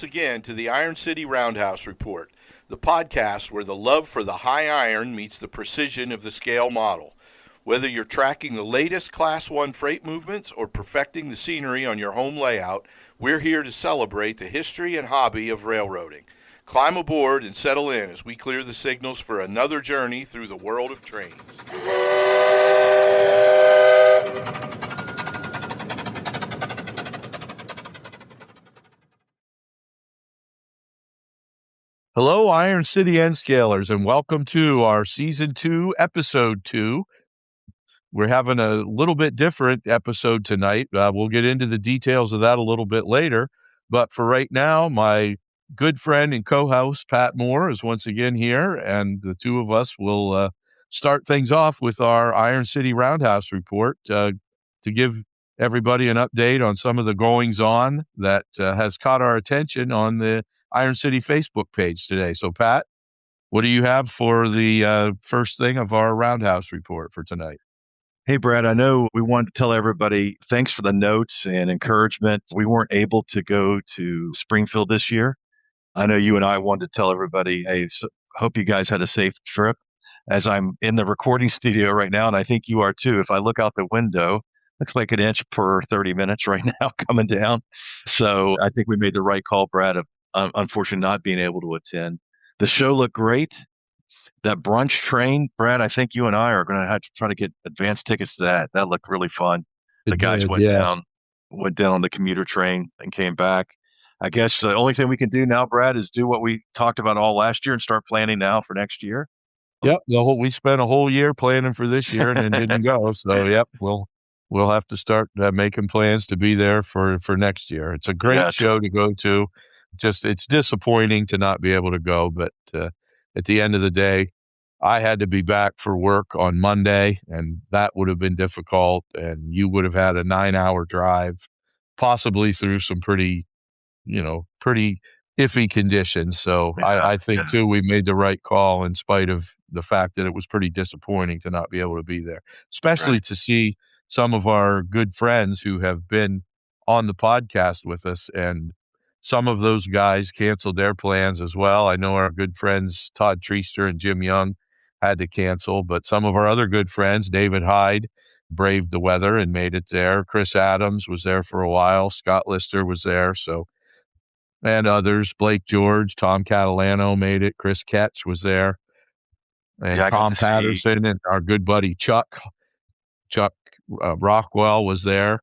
again to the Iron City Roundhouse Report, the podcast where the love for the high iron meets the precision of the scale model. Whether you're tracking the latest Class 1 freight movements or perfecting the scenery on your home layout, we're here to celebrate the history and hobby of railroading. Climb aboard and settle in as we clear the signals for another journey through the world of trains. Hello, Iron City N-Scalers, and welcome to our Season 2, Episode 2. We're having a little bit different episode tonight. We'll get into the details of that a little bit later. But for right now, my good friend and co-host, Pat Moore, is once again here, and the two of us will start things off with our Iron City Roundhouse Report to give everybody an update on some of the goings-on that has caught our attention on the Iron City Facebook page today. So, Pat, what do you have for the first thing of our Roundhouse Report for tonight? Hey, Brad, I know we want to tell everybody thanks for the notes and encouragement. We weren't able to go to Springfield this year. I know you and I wanted to tell everybody, hey, hope you guys had a safe trip. As I'm in the recording studio right now, and I think you are too, if I look out the window, looks like an inch per 30 minutes right now coming down. So I think we made the right call, Brad, of unfortunately not being able to attend. The show looked great. That brunch train, Brad, I think you and I are going to have to try to get advance tickets to that. That looked really fun. The guys went down on the commuter train and came back. I guess the only thing we can do now, Brad, is do what we talked about all last year and start planning now for next year. Yep, we spent a whole year planning for this year and it didn't go. So, yep, we'll have to start making plans to be there for next year. It's a great show to go to. Just it's disappointing to not be able to go, but at the end of the day, I had to be back for work on Monday, and that would have been difficult, and you would have had a 9-hour drive, possibly through some pretty iffy conditions. So I think, too, we made the right call in spite of the fact that it was pretty disappointing to not be able to be there, especially to see some of our good friends who have been on the podcast with us, and some of those guys canceled their plans as well. I know our good friends Todd Treaster and Jim Young had to cancel, but some of our other good friends, David Hyde, braved the weather and made it there. Chris Adams was there for a while. Scott Lister was there. And others, Blake George, Tom Catalano made it. Chris Ketch was there. And Tom Patterson and our good buddy Chuck Rockwell was there.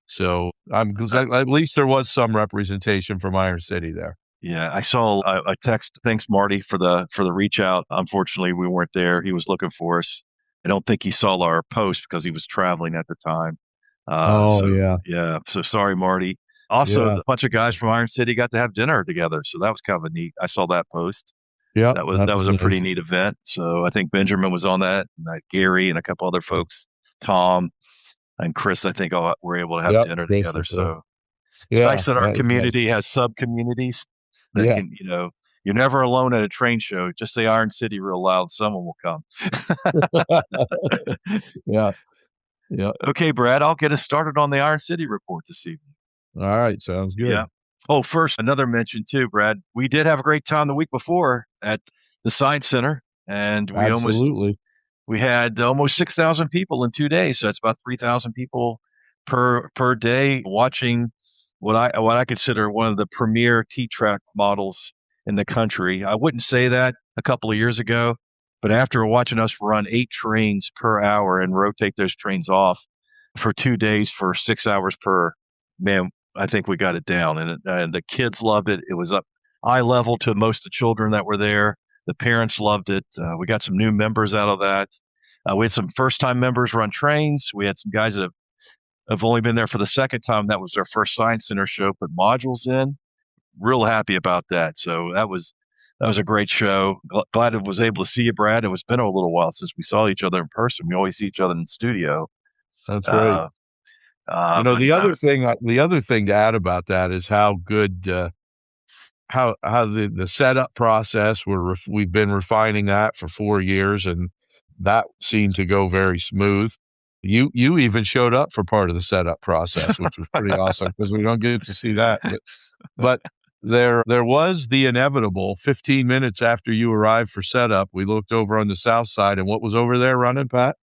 So at least there was some representation from Iron City there. Yeah, I saw a text. Thanks, Marty, for the reach out. Unfortunately, we weren't there. He was looking for us. I don't think he saw our post because he was traveling at the time. Yeah. So sorry, Marty. Also, a bunch of guys from Iron City got to have dinner together, so that was kind of neat. I saw that post. Yeah, that was a pretty neat event. So I think Benjamin was on that, and Gary and a couple other folks, Tom and Chris, I think all were able to have dinner together. So it's nice that our community has sub-communities that can, you're never alone at a train show. Just say Iron City real loud. Someone will come. Yeah. Okay, Brad, I'll get us started on the Iron City report this evening. All right. Sounds good. Yeah. Oh, first, another mention too, Brad. We did have a great time the week before at the Science Center, and we had almost 6,000 people in 2 days. So that's about 3,000 people per day watching what I consider one of the premier T-track models in the country. I wouldn't say that a couple of years ago, but after watching us run 8 trains per hour and rotate those trains off for 2 days for 6 hours per, man, I think we got it down. And the kids loved it. It was up eye level to most of the children that were there. The parents loved it. We got some new members out of that. We had some first-time members run trains. We had some guys that have only been there for the second time. That was their first Science Center show, put modules in. Real happy about that. So that was a great show. Glad I was able to see you, Brad. It's been a little while since we saw each other in person. We always see each other in the studio. That's right. The other thing to add about that is how good how the setup process, we've been refining that for 4 years, and that seemed to go very smooth. You even showed up for part of the setup process, which was pretty awesome because we don't get to see that. But There was the inevitable 15 minutes after you arrived for setup. We looked over on the south side, and what was over there running, Pat?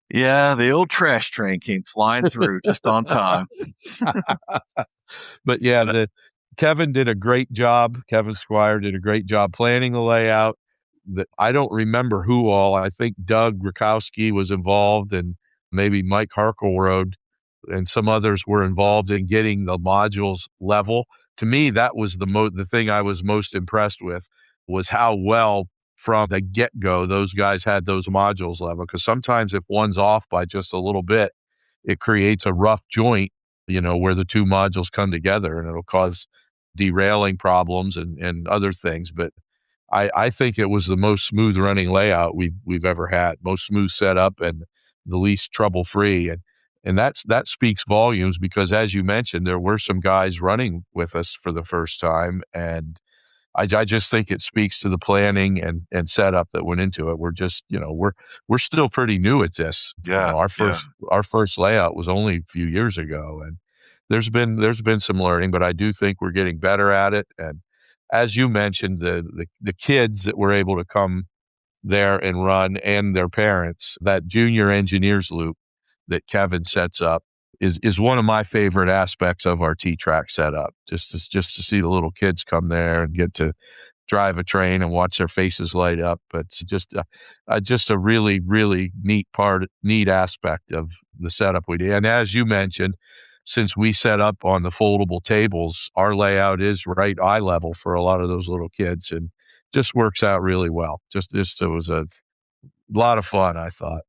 Yeah, the old trash train came flying through just on time. But yeah, the Kevin did a great job. Kevin Squire did a great job planning the layout. I don't remember who all. I think Doug Rakowski was involved, and maybe Mike Harkleroad and some others were involved in getting the modules level. To me, that was the thing I was most impressed with, was how well from the get-go those guys had those modules level. Because sometimes if one's off by just a little bit, it creates a rough joint, where the two modules come together, and it'll cause derailing problems and other things. But I think it was the most smooth running layout we've ever had, most smooth setup and the least trouble free. And that speaks volumes, because as you mentioned, there were some guys running with us for the first time, and I just think it speaks to the planning and setup that went into it. We're just, we're still pretty new at this. Yeah, Our first layout was only a few years ago, and there's been some learning, but I do think we're getting better at it. And as you mentioned, the kids that were able to come there and run, and their parents, that junior engineers loop that Kevin sets up is one of my favorite aspects of our T-track setup. Just to see the little kids come there and get to drive a train and watch their faces light up. But it's just a really, really neat aspect of the setup we did. And as you mentioned, since we set up on the foldable tables, our layout is right eye level for a lot of those little kids, and just works out really well. Just it was a lot of fun, I thought.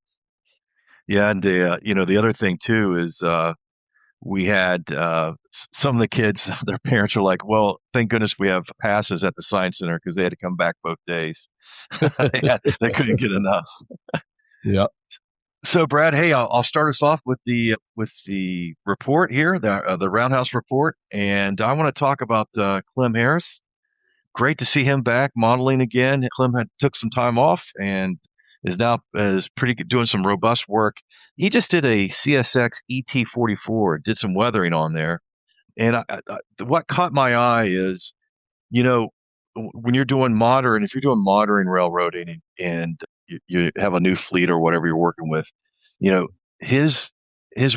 yeah, and the other thing too is we had some of the kids, their parents were like, "Well, thank goodness we have passes at the Science Center," because they had to come back both days. They couldn't get enough. Yeah. So, Brad, hey, I'll start us off with the report here, the Roundhouse report, and I want to talk about Clem Harris. Great to see him back modeling again. Clem had took some time off and is now is pretty good, doing some robust work. He just did a CSX ET44, did some weathering on there, and what caught my eye is, you know, when you're doing modern, if you're doing modern railroading and you have a new fleet or whatever you're working with, you know, his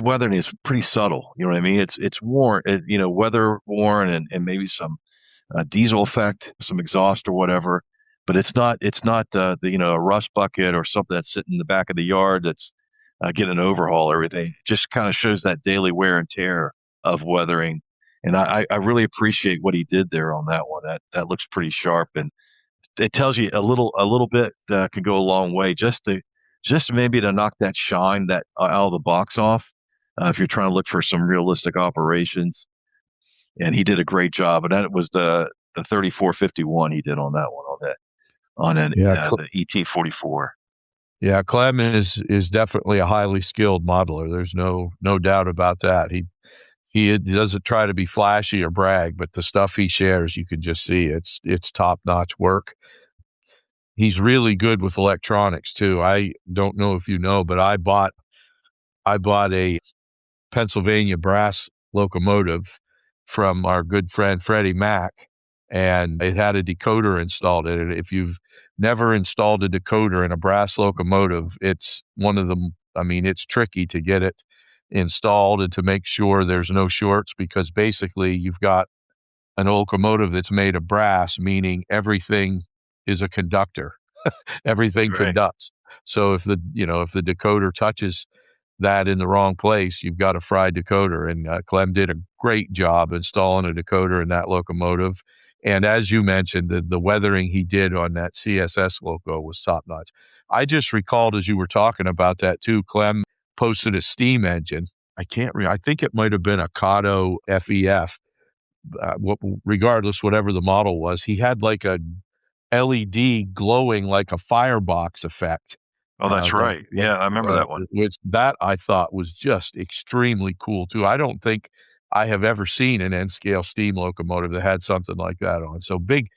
weathering is pretty subtle. You know what I mean? It's worn, weather worn, and maybe some diesel effect, some exhaust or whatever. But it's not a rust bucket or something that's sitting in the back of the yard that's getting an overhaul or everything. It just kind of shows that daily wear and tear of weathering. And I really appreciate what he did there on that one. That looks pretty sharp, and it tells you a little bit can go a long way, just maybe to knock that shine that out of the box off, if you're trying to look for some realistic operations. And he did a great job. And that was the 3451 he did on that one, Yeah. the ET44. Yeah, Clem is definitely a highly skilled modeler. There's no doubt about that. He doesn't try to be flashy or brag, but the stuff he shares, you can just see it's top-notch work. He's really good with electronics too. I don't know if you know, but I bought a Pennsylvania brass locomotive from our good friend Freddie Mac, and it had a decoder installed in it. If you've never installed a decoder in a brass locomotive, it's one of the, I mean, it's tricky to get it installed and to make sure there's no shorts, because basically you've got an locomotive that's made of brass, meaning everything is a conductor. Everything Right. conducts. So if the decoder touches that in the wrong place, you've got a fried decoder. And Clem did a great job installing a decoder in that locomotive. And as you mentioned, the weathering he did on that CSS loco was top notch. I just recalled as you were talking about that too, Clem posted a steam engine. I think it might have been a Kato FEF. Regardless, whatever the model was, he had like a LED glowing like a firebox effect. Oh, that's right. Yeah, I remember that one. Which that I thought was just extremely cool too. I don't think I have ever seen an N scale steam locomotive that had something like that on. So big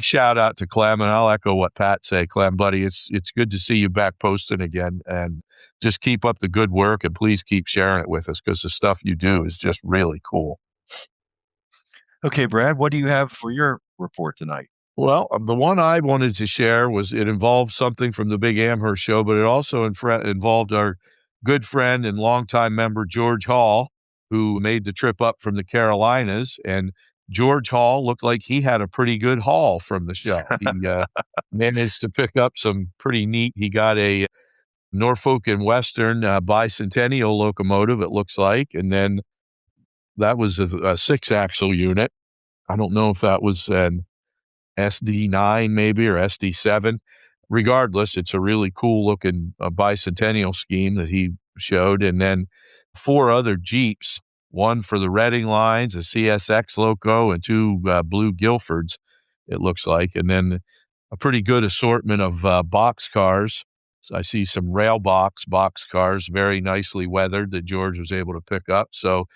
shout out to Clem, and I'll echo what Pat say. Clem, buddy, it's good to see you back posting again, and just keep up the good work, and please keep sharing it with us, because the stuff you do is just really cool. Okay, Brad, what do you have for your report tonight? Well, the one I wanted to share was it involved something from the Big Amherst show, but it also involved our good friend and longtime member George Hall, who made the trip up from the Carolinas. And George Hall looked like he had a pretty good haul from the show. He managed to pick up some pretty neat. He got a Norfolk and Western bicentennial locomotive, it looks like, and then that was a six-axle unit. I don't know if that was an SD9 maybe or SD7. Regardless, it's a really cool looking bicentennial scheme that he showed. And then four other Jeeps, one for the Reading lines, a CSX loco, and two blue Guilfords, it looks like. And then a pretty good assortment of box cars. So I see some rail box cars, very nicely weathered, that George was able to pick up. So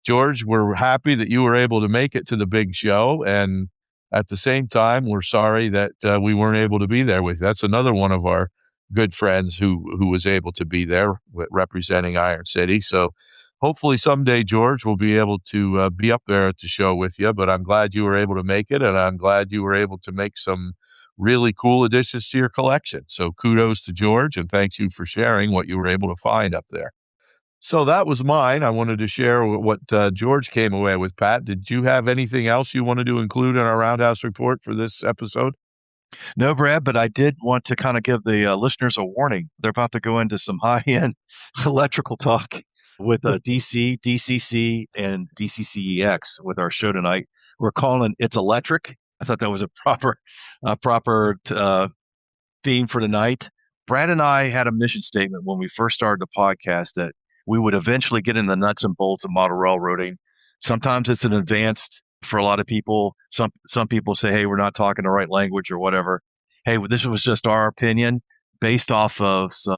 George, we're happy that you were able to make it to the big show, and at the same time, we're sorry that we weren't able to be there with you. That's another one of our good friends who was able to be there representing Iron City. So hopefully someday, George, we'll be able to be up there at the show with you. But I'm glad you were able to make it, and I'm glad you were able to make some really cool additions to your collection. So kudos to George, and thank you for sharing what you were able to find up there. So that was mine. I wanted to share what George came away with. Pat, did you have anything else you wanted to include in our Roundhouse report for this episode? No, Brad, but I did want to kind of give the listeners a warning. They're about to go into some high-end electrical talk with DC, DCC, and DCCEX with our show tonight. We're calling It's Electric. I thought that was a proper theme for tonight. Brad and I had a mission statement when we first started the podcast that we would eventually get in the nuts and bolts of model railroading. Sometimes it's an advanced for a lot of people. Some people say, "Hey, we're not talking the right language" or whatever. Hey, this was just our opinion based off of some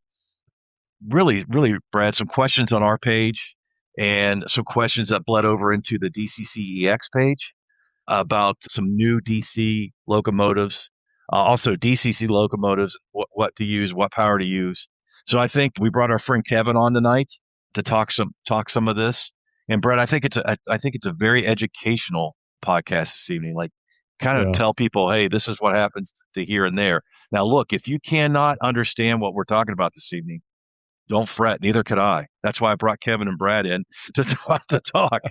really, really, Brad, some questions on our page and some questions that bled over into the DCCEX page about some new DC locomotives, also DCC locomotives, what to use, what power to use. So I think we brought our friend Kevin on tonight to talk some of this. And Brett, I think it's a very educational podcast this evening. Like, kind of tell people, hey, this is what happens to here and there. Now, look, if you cannot understand what we're talking about this evening, don't fret. Neither could I. That's why I brought Kevin and Brad in to talk.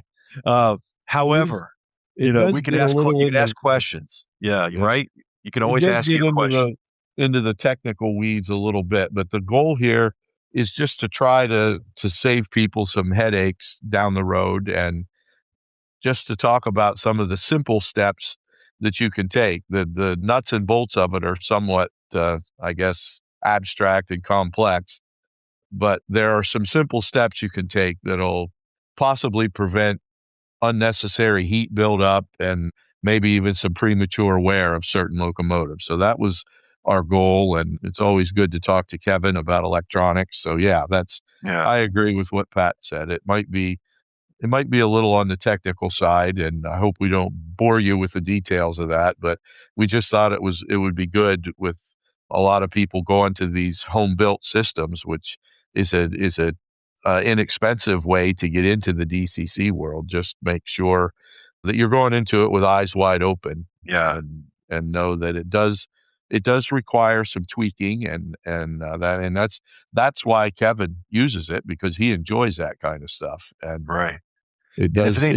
However, we can ask questions. Yeah, right. You can always ask your question. Into the technical weeds a little bit, but the goal here is just to try to save people some headaches down the road, and just to talk about some of the simple steps that you can take. The nuts and bolts of it are somewhat, I guess, abstract and complex, but there are some simple steps you can take that'll possibly prevent unnecessary heat buildup and maybe even some premature wear of certain locomotives. So that was our goal, and it's always good to talk to Kevin about electronics. So I agree with what Pat said. It might be a little on the technical side, and I hope we don't bore you with the details of that, but we just thought it would be good with a lot of people going to these home built systems, which is a inexpensive way to get into the DCC world. Just make sure that you're going into it with eyes wide open. Yeah. And know that it does require some tweaking, and that's why Kevin uses it, because he enjoys that kind of stuff. And right. It does. And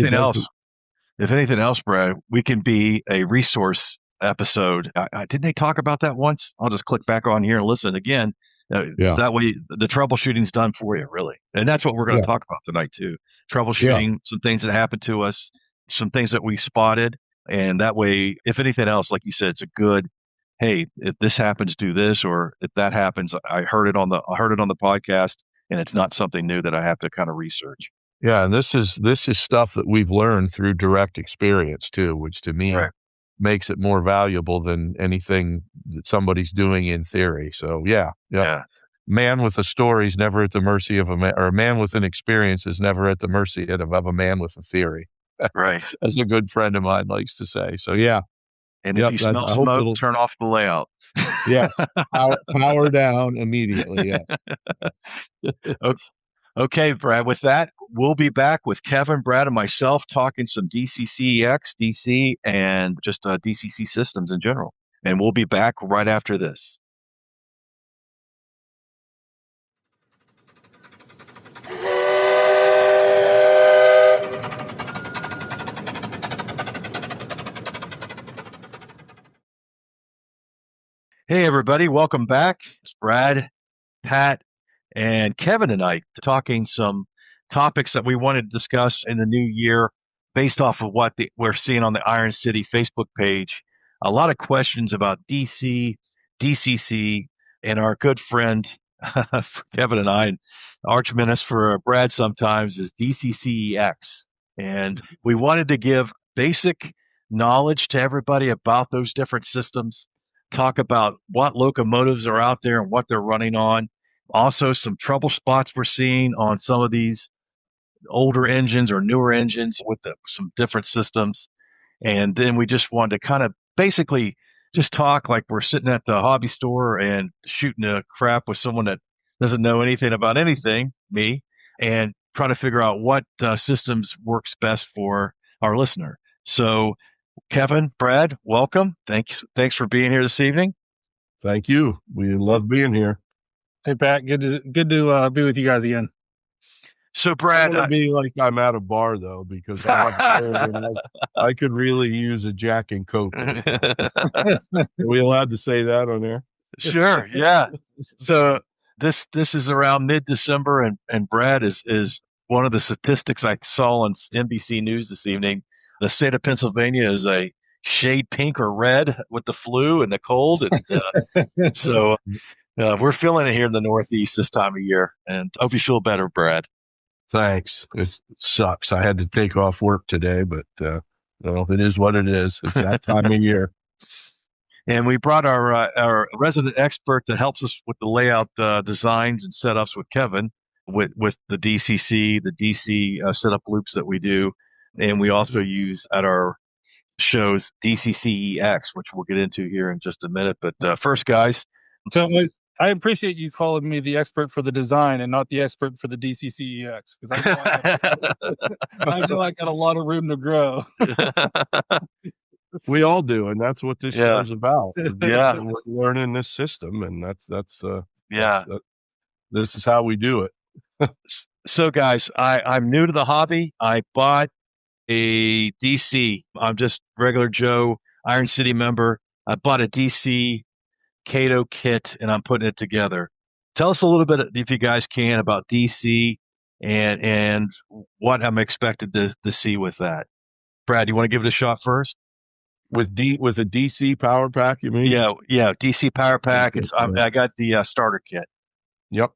if anything else, Brad, we can be a resource episode. Didn't they talk about that once? I'll just click back on here and listen again. So that way the troubleshooting's done for you, really. And that's what we're going to talk about tonight too. Troubleshooting, some things that happened to us, some things that we spotted. And that way, if anything else, like you said, it's a good, hey, if this happens, do this, or if that happens, I heard it on the podcast, and it's not something new that I have to kind of research. Yeah, and this is stuff that we've learned through direct experience too, which to me makes it more valuable than anything that somebody's doing in theory. So yeah. Man with a story is never at the mercy of a man, or a man with an experience is never at the mercy of a man with a theory. Right. As a good friend of mine likes to say. So yeah. And if you smell smoke, turn off the layout. Yeah. Power down immediately. Yeah. Okay, Brad, with that, we'll be back with Kevin, Brad, and myself talking some DCCEX, DC, and just DCC systems in general. And we'll be back right after this. Hey, everybody. Welcome back. It's Brad, Pat, and Kevin tonight talking some topics that we wanted to discuss in the new year based off of what we're seeing on the Iron City Facebook page. A lot of questions about DC, DCC, and our good friend Kevin and I, and arch menace for Brad sometimes is DCCEX. And we wanted to give basic knowledge to everybody about those different systems, talk about what locomotives are out there and what they're running on. Also, some trouble spots we're seeing on some of these older engines or newer engines with some different systems. And then we just wanted to kind of basically just talk like we're sitting at the hobby store and shooting a crap with someone that doesn't know anything about anything, me, and try to figure out what systems works best for our listener. So, Kevin, Brad, welcome. Thanks for being here this evening. Thank you. We love being here. Hey, Pat, good to be with you guys again. So, Brad, I want to be like I'm at a bar though, because I could really use a Jack and Coke. Are we allowed to say that on air? Sure. Yeah. So this is around mid-December, and Brad is one of the statistics I saw on NBC News this evening. The state of Pennsylvania is a shade pink or red with the flu and the cold, and so. We're feeling it here in the Northeast this time of year, and hope you feel better, Brad. Thanks. It sucks. I had to take off work today, but it is what it is. It's that time of year. And we brought our resident expert that helps us with the layout designs and setups with Kevin, with the DCC, the DC setup loops that we do, and we also use at our shows DCCEX, which we'll get into here in just a minute. But first, guys. So I appreciate you calling me the expert for the design and not the expert for the DCCEX, because I know I got a lot of room to grow. We all do, and that's what this show is about. Yeah, we're learning this system, and that's this is how we do it. So, guys, I'm new to the hobby. I bought a DC. I'm just regular Joe, Iron City member. I bought a DC Cato kit, and I'm putting it together. Tell us a little bit, if you guys can, about DC and what I'm expected to see with that. Brad, you want to give it a shot first? With a DC power pack, you mean? Yeah, DC power pack. I got the starter kit. Yep.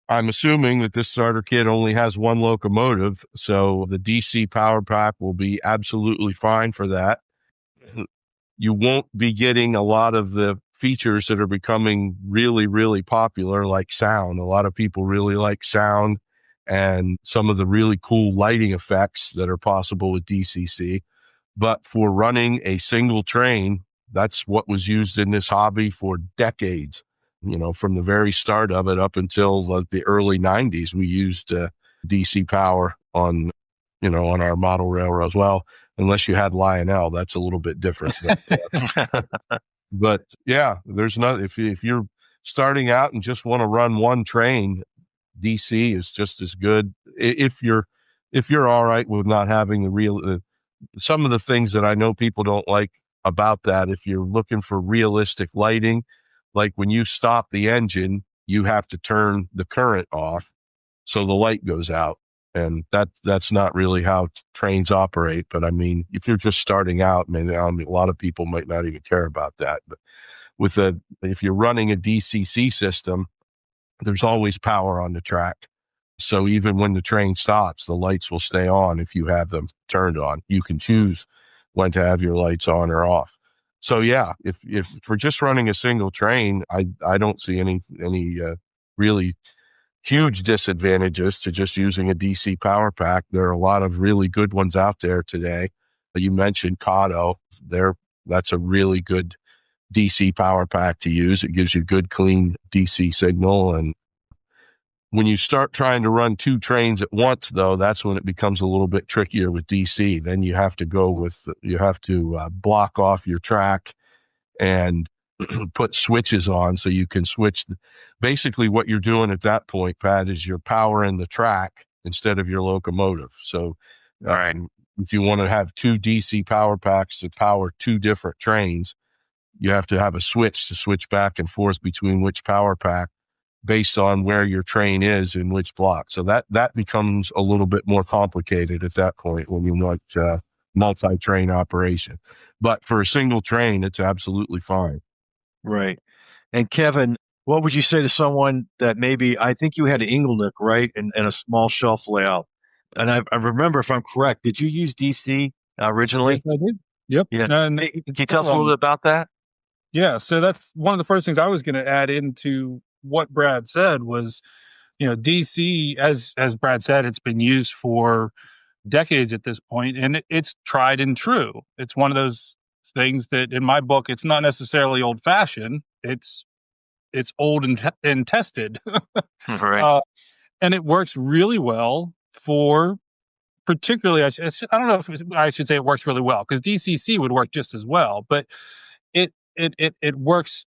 I'm assuming that this starter kit only has one locomotive, so the DC power pack will be absolutely fine for that. You won't be getting a lot of the features that are becoming really, really popular, like sound. A lot of people really like sound and some of the really cool lighting effects that are possible with DCC. But for running a single train, that's what was used in this hobby for decades. From the very start of it up until the early 90s, we used DC power on our model railroads. Well, unless you had Lionel, that's a little bit different. But yeah, there's not, if you're starting out and just want to run one train, DC is just as good. If you're all right with not having the real, some of the things that I know people don't like about that, if you're looking for realistic lighting, like when you stop the engine, you have to turn the current off so the light goes out. And that's not really how trains operate. But I mean, if you're just starting out, a lot of people might not even care about that. But if you're running a DCC system, there's always power on the track. So even when the train stops, the lights will stay on if you have them turned on. You can choose when to have your lights on or off. So yeah, if for just running a single train, I don't see any really huge disadvantages to just using a DC power pack. There are a lot of really good ones out there today. You mentioned Kato. That's a really good DC power pack to use. It gives you good, clean DC signal. And When you start trying to run 2 trains at once, though, that's when it becomes a little bit trickier with DC. Then you have to block off your track and put switches on so you can switch. Basically, what you're doing at that point, Pat, is you're powering the track instead of your locomotive. So if you want to have 2 DC power packs to power 2 different trains, you have to have a switch to switch back and forth between which power pack based on where your train is in which block. So that becomes a little bit more complicated at that point when you want multi-train operation. But for a single train, it's absolutely fine. Right. And Kevin, what would you say to someone that maybe, I think you had an Inglenook, right, and a small shelf layout. And I remember, if I'm correct, did you use DC originally? Yes, I did. Yep. Yeah. Can you tell us a little bit about that? Yeah. So that's one of the first things I was going to add into what Brad said was, DC, as Brad said, it's been used for decades at this point, and it's tried and true. It's one of those things that, in my book, it's not necessarily old fashioned. It's old and tested. Right. And it works really well for, particularly, I don't know if I should say it works really well, because DCC would work just as well, but it works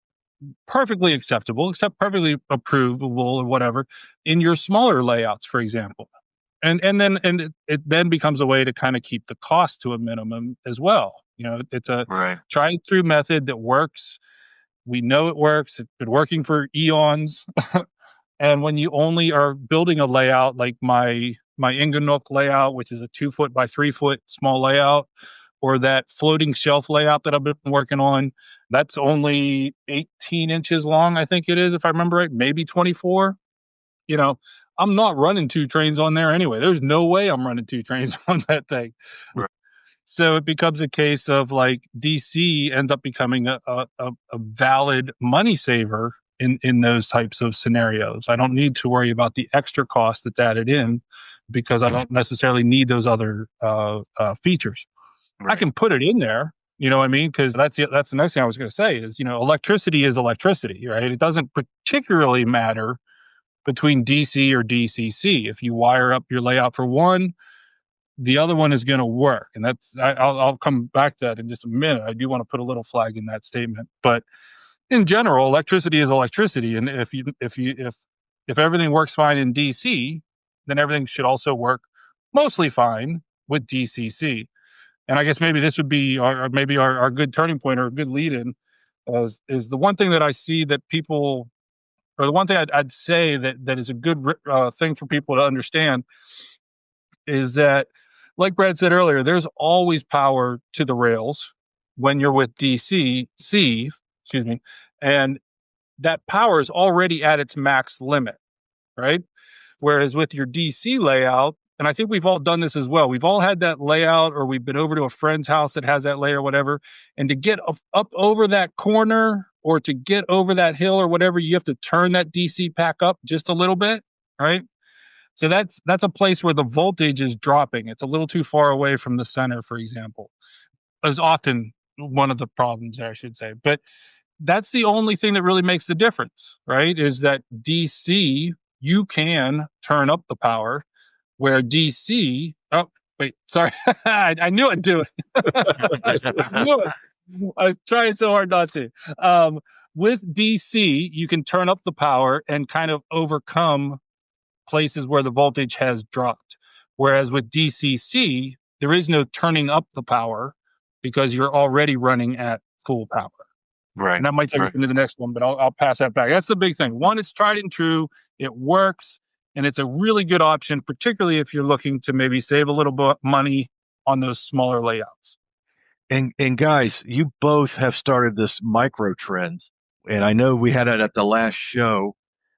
perfectly acceptable, except perfectly approvable or whatever, in your smaller layouts, for example. And it then becomes a way to kind of keep the cost to a minimum as well. It's a tried and true method that works. We know it works. It's been working for eons. And when you only are building a layout like my Inglenook layout, which is a 2 foot by 3 foot small layout, or that floating shelf layout that I've been working on, that's only 18 inches long, I think it is, if I remember right, maybe 24. I'm not running 2 trains on there anyway. There's no way I'm running 2 trains on that thing. Right. So it becomes a case of, like, DC ends up becoming a valid money saver in those types of scenarios. I don't need to worry about the extra cost that's added in, because I don't necessarily need those other features. Right. I can put it in there, you know what I mean? Because that's the next thing I was going to say is, electricity is electricity, right? It doesn't particularly matter between DC or DCC. If you wire up your layout for one, the other one is going to work. And I'll come back to that in just a minute. I do want to put a little flag in that statement, but in general, electricity is electricity. And if everything works fine in DC, then everything should also work mostly fine with DCC. And I guess maybe this would be our good turning point, or a good lead in, is the one thing that I see that people, or the one thing I'd say that is a good thing for people to understand, is that, like Brad said earlier, there's always power to the rails when you're with DCC, and that power is already at its max limit, right? Whereas with your DC layout, and I think we've all done this as well, we've all had that layout, or we've been over to a friend's house that has that layer or whatever, and to get up over that corner or to get over that hill or whatever, you have to turn that DC pack up just a little bit, right? So that's a place where the voltage is dropping. It's a little too far away from the center, for example, is often one of the problems there, I should say. But that's the only thing that really makes the difference, right? Is that DC, you can turn up the power, where DC, oh, wait, sorry. I knew I'd do it. I knew it. I was trying so hard not to. With DC, you can turn up the power and kind of overcome places where the voltage has dropped. Whereas with DCC, there is no turning up the power, because you're already running at full power. Right. And that might take us into the next one, but I'll pass that back. That's the big thing. One, it's tried and true. It works, and it's a really good option, particularly if you're looking to maybe save a little bit money on those smaller layouts. And guys, you both have started this micro trend, and I know we had it at the last show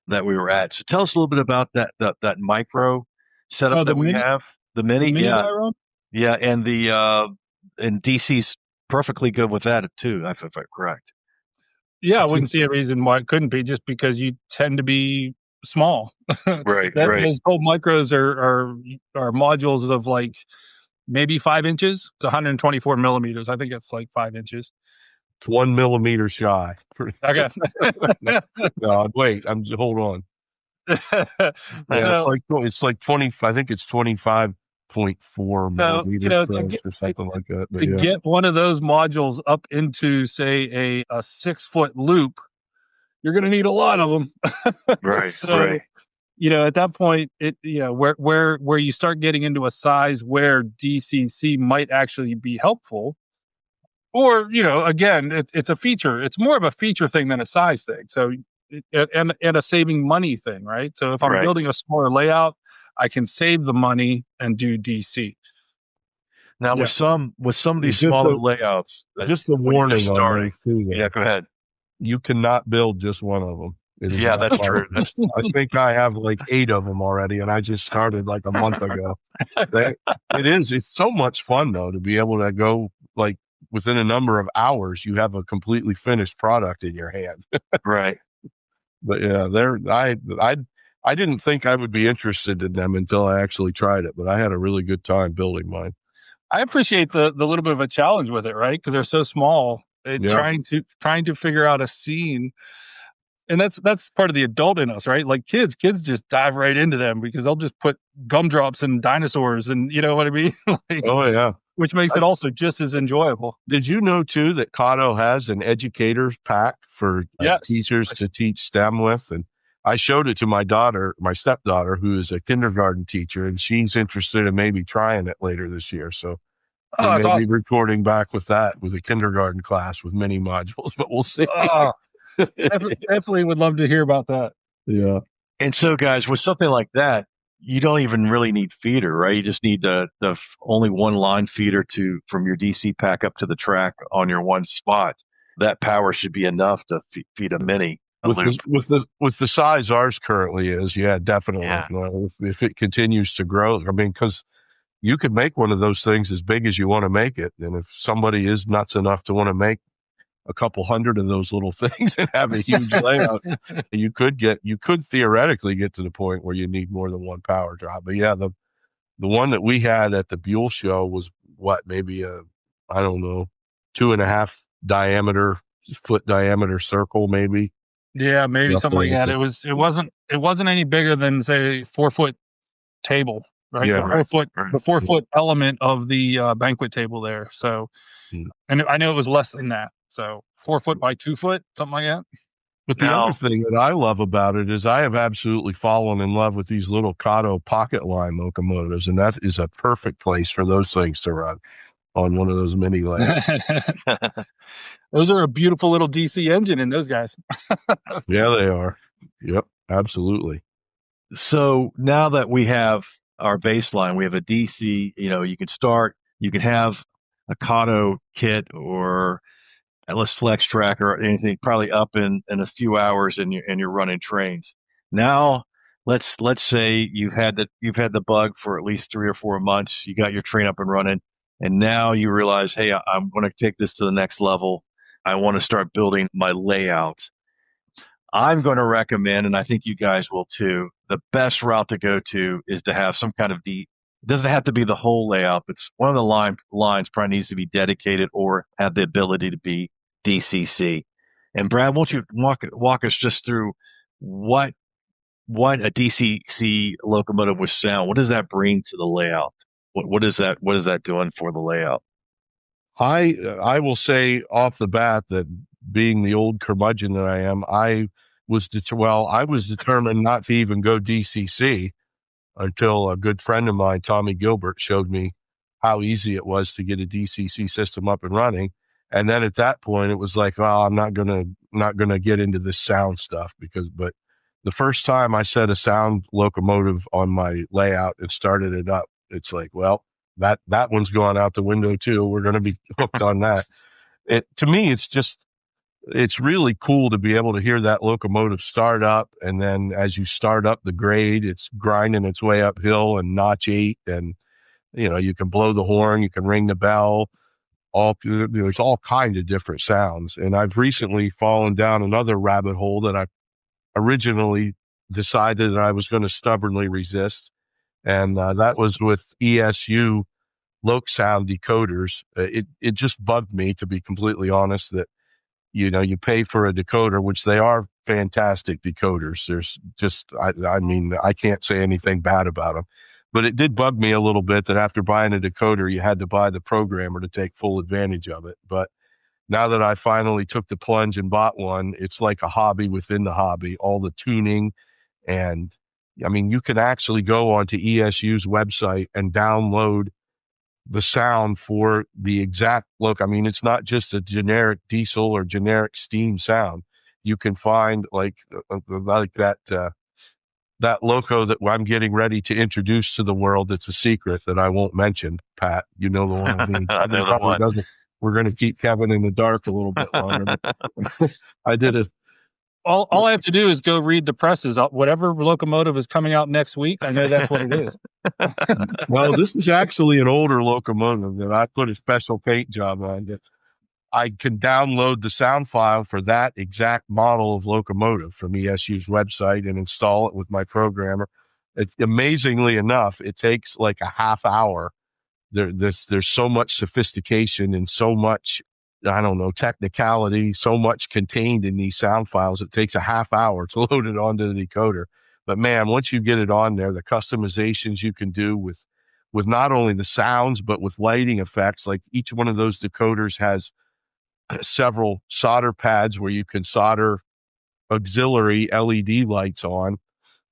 that we were at. So tell us a little bit about that micro setup that we have. The mini, yeah, and and DC's perfectly good with that too, if I'm correct. Yeah, I wouldn't see a reason why it couldn't be, just because you tend to be small. Right. Those whole micros are modules of like maybe 5 inches. It's 124 millimeters. I think it's like 5 inches. It's 1 millimeter shy. Okay. No, wait. Hold on. Yeah, it's like 20. I think it's 25.4 millimeters per inch or something like that. But to get one of those modules up into, say, a 6-foot loop, you're going to need a lot of them. Right. So, right. At that point, where you start getting into a size where DCC might actually be helpful, or, again, it's a feature. It's more of a feature thing than a size thing. So, and a saving money thing, right? So if I'm building a smaller layout, I can save the money and do DC. Now with some of these smaller layouts, just a warning on those too. Yeah, go ahead. You cannot build just one of them. Yeah, that's true. I think I have like 8 of them already, and I just started like a month ago. It's so much fun though to be able to go like within a number of hours, you have a completely finished product in your hand. Right. But yeah, I didn't think I would be interested in them until I actually tried it, but I had a really good time building mine. I appreciate the little bit of a challenge with it, right? Because they're so small. Trying to figure out a scene, and that's part of the adult in us, right? Like kids just dive right into them because they'll just put gumdrops and dinosaurs, and you know what I mean. Oh yeah, which makes it also just as enjoyable. Did you know too that Cotto has an educator's pack for teachers to teach STEM with? And I showed it to my stepdaughter, who is a kindergarten teacher, and she's interested in maybe trying it later this year. So we may be reporting back with a kindergarten class with mini modules, but we'll see. Definitely would love to hear about that. Yeah. And so, guys, with something like that, you don't even really need feeder, right? You just need the only one line feeder from your DC pack up to the track on your one spot. That power should be enough to feed a mini. With the size ours currently is, yeah, definitely. Yeah. If it continues to grow, I mean, because you could make one of those things as big as you want to make it, and if somebody is nuts enough to want to make a couple hundred of those little things and have a huge layout, you could theoretically get to the point where you need more than one power drop. But yeah, the one that we had at the Buell show was maybe a, I don't know, 2.5 foot diameter circle, maybe. Yeah, maybe something like that. It wasn't any bigger than, say, 4-foot table, right? Yeah, the 4-foot element of the banquet table there. So, and I know it was less than that. So 4 foot by 2 foot, something like that. But the other thing that I love about it is I have absolutely fallen in love with these little Cotto pocket line locomotives, and that is a perfect place for those things to run on one of those mini layouts. Those are a beautiful little DC engine in those guys. Yeah, they are. Yep, absolutely. So now that we have our baseline, we have a DC, you can have a Cotto kit or Atlas Flex Track or anything probably up in a few hours and you're running trains. Now let's say you've had the bug for at least 3 or 4 months, you got your train up and running, and now you realize, hey, I'm going to take this to the next level. I want to start building my layout. I'm going to recommend, and I think you guys will too, the best route to go to is to have some kind of it doesn't have to be the whole layout, but one of the lines probably needs to be dedicated or have the ability to be DCC. And Brad, won't you walk us just through what a DCC locomotive with sound, what does that bring to the layout? What is that doing for the layout? I will say off the bat that, being the old curmudgeon that I am, I was determined not to even go DCC until a good friend of mine, Tommy Gilbert, showed me how easy it was to get a DCC system up and running. And then at that point, it was like, well, I'm not gonna get into this sound stuff but the first time I set a sound locomotive on my layout and started it up, it's like, well, that one's gone out the window too. We're going to be hooked on that. To me, it's really cool to be able to hear that locomotive start up, and then as you start up the grade, it's grinding its way uphill and notch 8, and you can blow the horn, you can ring the bell. There's all kinds of different sounds. And I've recently fallen down another rabbit hole that I originally decided that I was going to stubbornly resist, and that was with ESU loc sound decoders. It just bugged me, to be completely honest, that you pay for a decoder, which they are fantastic decoders. There's just, I mean, I can't say anything bad about them. But it did bug me a little bit that after buying a decoder, you had to buy the programmer to take full advantage of it. But now that I finally took the plunge and bought one, it's like a hobby within the hobby. All the tuning, and I mean, you can actually go onto ESU's website and download the sound for the exact look. I mean, it's not just a generic diesel or generic steam sound. You can find like that loco that I'm getting ready to introduce to the world. It's a secret that I won't mention. Pat, you know the one I mean. I know the one. We're going to keep Kevin in the dark a little bit longer. I did it. All I have to do is go read the presses. Whatever locomotive is coming out next week, I know that's what it is. Well, this is actually an older locomotive that I put a special paint job on. I can download the sound file for that exact model of locomotive from ESU's website and install it with my programmer. It's amazingly enough, it takes like a half hour. There's so much sophistication and so much, I don't know, technicality, so much contained in these sound files. It takes a half hour to load it onto the decoder. But man, once you get it on there, the customizations you can do with not only the sounds, but with lighting effects, like each one of those decoders has several solder pads where you can solder auxiliary LED lights on,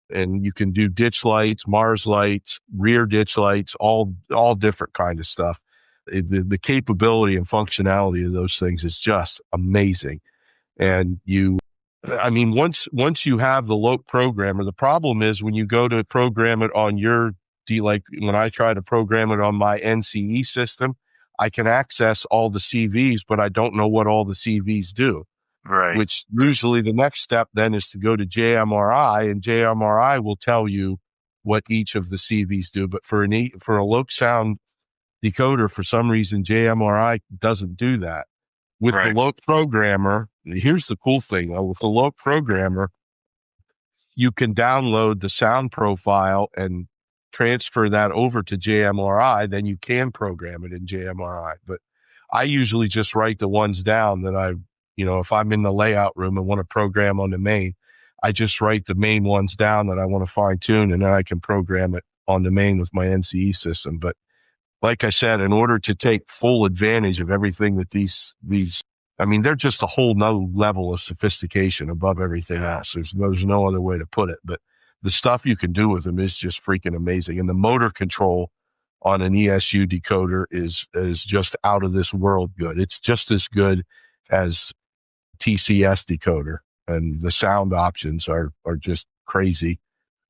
and you can do ditch lights, Mars lights, rear ditch lights, all different kind of stuff. The capability and functionality of those things is just amazing. And once you have the loc programmer, the problem is when you go to program it on your like when I try to program it on my NCE system, I can access all the CVs, but I don't know what all the CVs do. Right. Which usually the next step then is to go to JMRI, and JMRI will tell you what each of the CVs do. But for a loc sound decoder, for some reason, JMRI doesn't do that. With the loc programmer, here's the cool thing. With the loc programmer, you can download the sound profile and transfer that over to JMRI. Then you can program it in JMRI. But I usually just write the ones down that if I'm in the layout room and want to program on the main, I just write the main ones down that I want to fine tune, and then I can program it on the main with my NCE system. But like I said, in order to take full advantage of everything that they're just a whole nother level of sophistication above everything else. There's no other way to put it. But the stuff you can do with them is just freaking amazing. And the motor control on an ESU decoder is just out of this world good. It's just as good as TCS decoder, and the sound options are just crazy.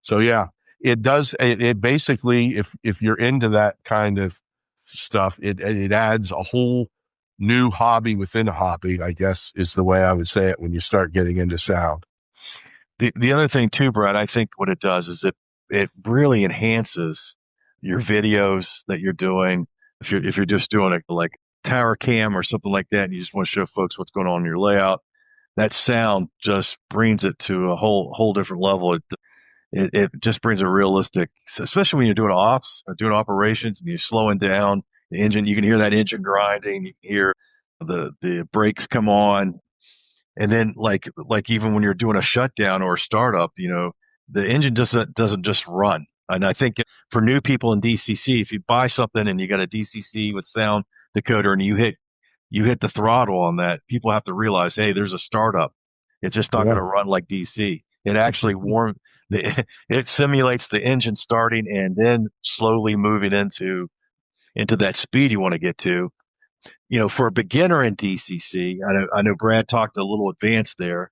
So yeah, it does. It basically, if you're into that kind of stuff, it adds a whole new hobby within a hobby, I guess is the way I would say it when you start getting into sound. The other thing too, Brad, I think what it does is it really enhances your videos that you're doing. If you're just doing a like tower cam or something like that, and you just want to show folks what's going on in your layout, that sound just brings it to a whole different level. It just brings a realistic, especially when you're doing doing operations, and you're slowing down the engine. You can hear that engine grinding. You can hear the brakes come on. And then like even when you're doing a shutdown or a startup, the engine doesn't just run. And I think for new people in DCC, if you buy something and you got a DCC with sound decoder and you hit the throttle on that, people have to realize, hey, there's a startup. It's just not going to run like DC. It actually it simulates the engine starting and then slowly moving into that speed you want to get to. For a beginner in DCC, I know Brad talked a little advanced there.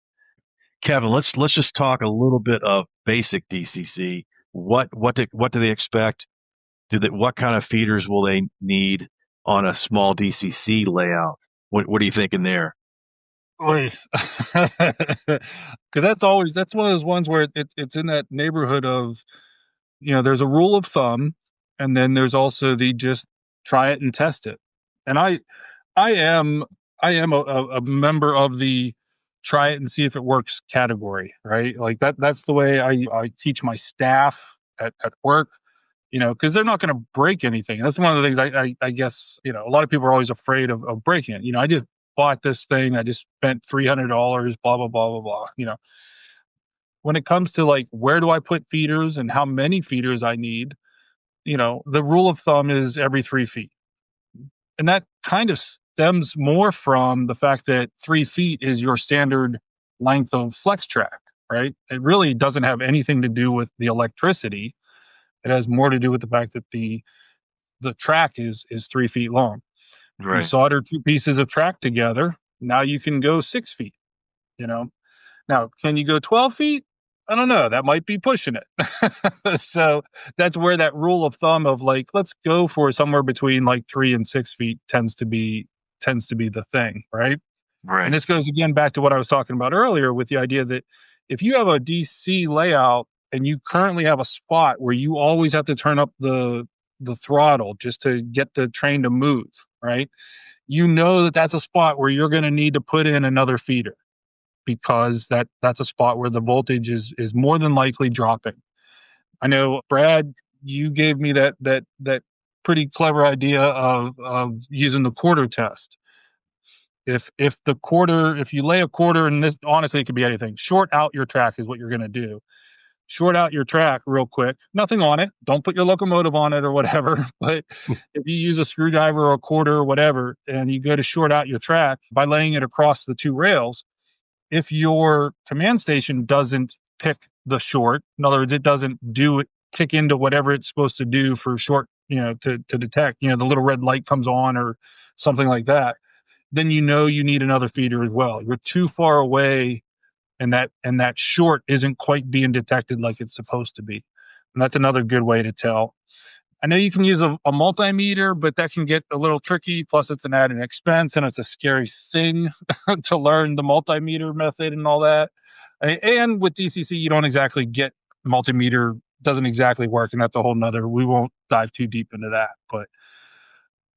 Kevin, let's just talk a little bit of basic DCC. What do they expect? What kind of feeders will they need on a small DCC layout? What are you thinking there? Because that's one of those ones where it's in that neighborhood of, there's a rule of thumb, and then there's also the just try it and test it. And I am a member of the try it and see if it works category, right? Like that's the way I teach my staff at work, because they're not going to break anything. That's one of the things I guess, a lot of people are always afraid of breaking it. I just bought this thing. I just spent $300, blah, blah, blah, blah, blah. You know, when it comes to like, where do I put feeders and how many feeders I need, you know, the rule of thumb is every 3 feet. And that kind of stems more from the fact that 3 feet is your standard length of flex track, right? It really doesn't have anything to do with the electricity. It has more to do with the fact that the track is 3 feet long. Right. You solder 2 pieces of track together. Now you can go 6 feet, you know. Now, can you go 12 feet? I don't know. That might be pushing it. So that's where that rule of thumb of like, let's go for somewhere between like 3 and 6 feet tends to be the thing, right? Right. And this goes again back to what I was talking about earlier with the idea that if you have a DC layout and you currently have a spot where you always have to turn up the throttle just to get the train to move, right? You know that that's a spot where you're going to need to put in another feeder, because that's a spot where the voltage is more than likely dropping. I know, Brad, you gave me that pretty clever idea of using the quarter test. If you lay a quarter, and this honestly it could be anything, short out your track is what you're going to do. Short out your track real quick. Nothing on it. Don't put your locomotive on it or whatever. But if you use a screwdriver or a quarter or whatever, and you go to short out your track by laying it across the 2 rails, if your command station doesn't pick the short, in other words, it doesn't kick into whatever it's supposed to do for short, you know, to detect, you know, the little red light comes on or something like that, then you know you need another feeder as well. You're too far away, and that short isn't quite being detected like it's supposed to be. And that's another good way to tell. I know you can use a multimeter, but that can get a little tricky. Plus, it's an added expense, and it's a scary thing to learn the multimeter method and all that. And with DCC, you don't exactly get multimeter, doesn't exactly work, and that's a whole nother. We won't dive too deep into that, but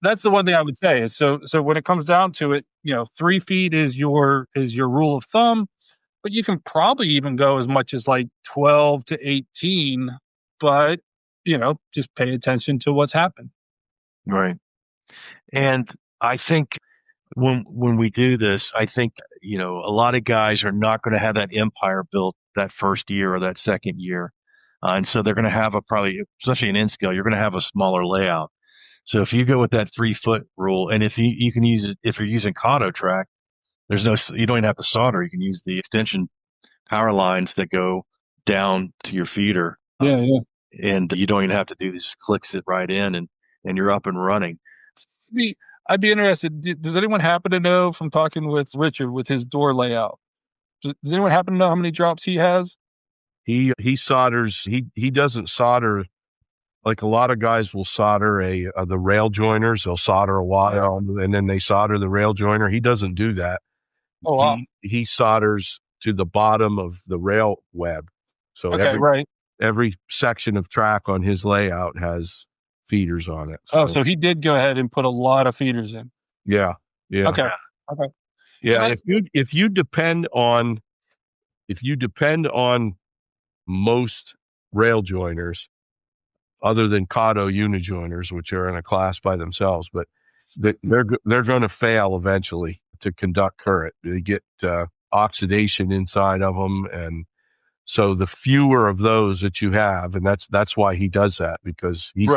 that's the one thing I would say is so when it comes down to it, you know, 3 feet is your rule of thumb, but you can probably even go as much as like 12 to 18, but you know, just pay attention to what's happened. Right. And I think when we do this, I think, you know, a lot of guys are not going to have that empire built that first year or that second year. And so they're going to have probably, especially in N-scale, you're going to have a smaller layout. So if you go with that 3 foot rule, and if you can use it, if you're using Kato track, you don't even have to solder. You can use the extension power lines that go down to your feeder. Yeah. And you don't even have to do this, clicks it right in and you're up and running. I'd be interested. Does anyone happen to know, from talking with Richard with his door layout, does anyone happen to know how many drops he has? He solders. He doesn't solder like a lot of guys will solder the rail joiners. They'll solder a wire and then they solder the rail joiner. He doesn't do that. Oh wow. He solders to the bottom of the rail web. So every section of track on his layout has feeders on it. So he did go ahead and put a lot of feeders in. Yeah. Okay. Yeah. If you depend on most rail joiners, other than Kato unijoiners, which are in a class by themselves, but they're going to fail eventually to conduct current. They get oxidation inside of them, and so the fewer of those that you have, and that's why he does that, because he's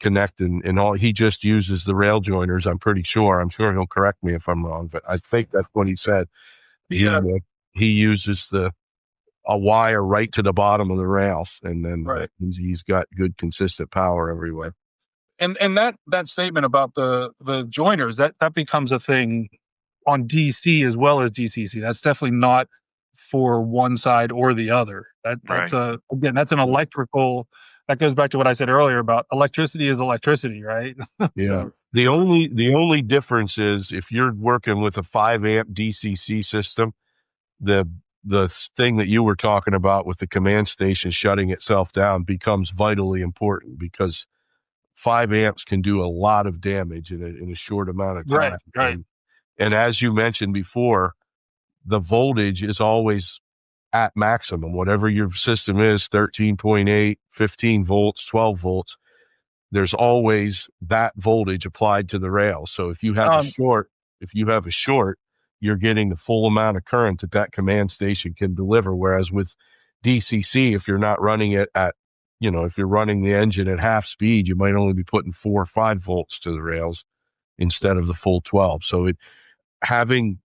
connecting and all. He just uses the rail joiners. I'm pretty sure. I'm sure he'll correct me if I'm wrong, but I think that's what he said. Yeah. He uses a wire right to the bottom of the rail, and then he's got good consistent power everywhere. And that statement about the joiners, that becomes a thing on DC as well as DCC. That's definitely not for one side or the other. That's an electrical. That goes back to what I said earlier about electricity is electricity, right? Yeah. The only difference is if you're working with a 5 amp DCC system, the thing that you were talking about with the command station shutting itself down becomes vitally important, because 5 amps can do a lot of damage in a short amount of time. Right. And as you mentioned before, the voltage is always at maximum. Whatever your system is, 13.8, 15 volts, 12 volts, there's always that voltage applied to the rail. So if you have a short If you have a short, you're getting the full amount of current that command station can deliver. Whereas with DCC, if you're not running it at, if you're running the engine at half speed, you might only be putting 4 or 5 volts to the rails instead of the full 12. So having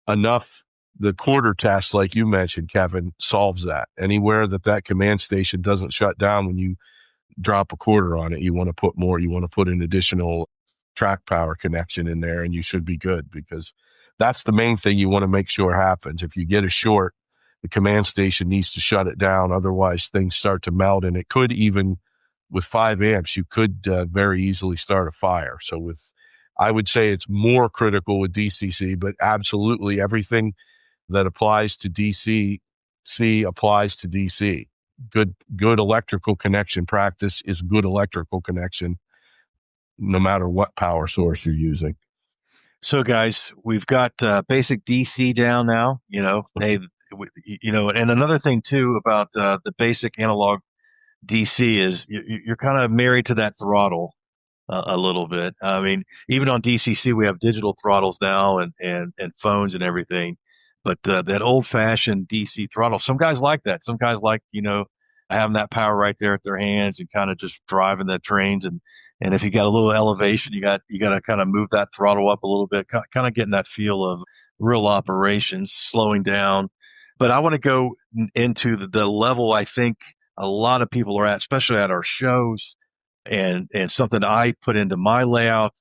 enough, the quarter test, like you mentioned, Kevin, solves that. Anywhere that command station doesn't shut down when you drop a quarter on it, you want to put more, you want to put an additional track power connection in there, and you should be good, because that's the main thing you want to make sure happens. If you get a short, the command station needs to shut it down. Otherwise, things start to melt, and it could even, with 5 amps, you could very easily start a fire. So I would say it's more critical with DCC, but absolutely everything that applies to DCC applies to DC. Good electrical connection practice is good electrical connection, no matter what power source you're using. So, guys, we've got basic DC down now. And another thing too about the basic analog DC is you're kind of married to that throttle a little bit. I mean, even on DCC, we have digital throttles now and phones and everything. But that old-fashioned DC throttle, some guys like that. Some guys like, having that power right there at their hands and kind of just driving the trains. And if you got a little elevation, you got to kind of move that throttle up a little bit, kind of getting that feel of real operations, slowing down. But I want to go into the level I think a lot of people are at, especially at our shows, and something I put into my layout.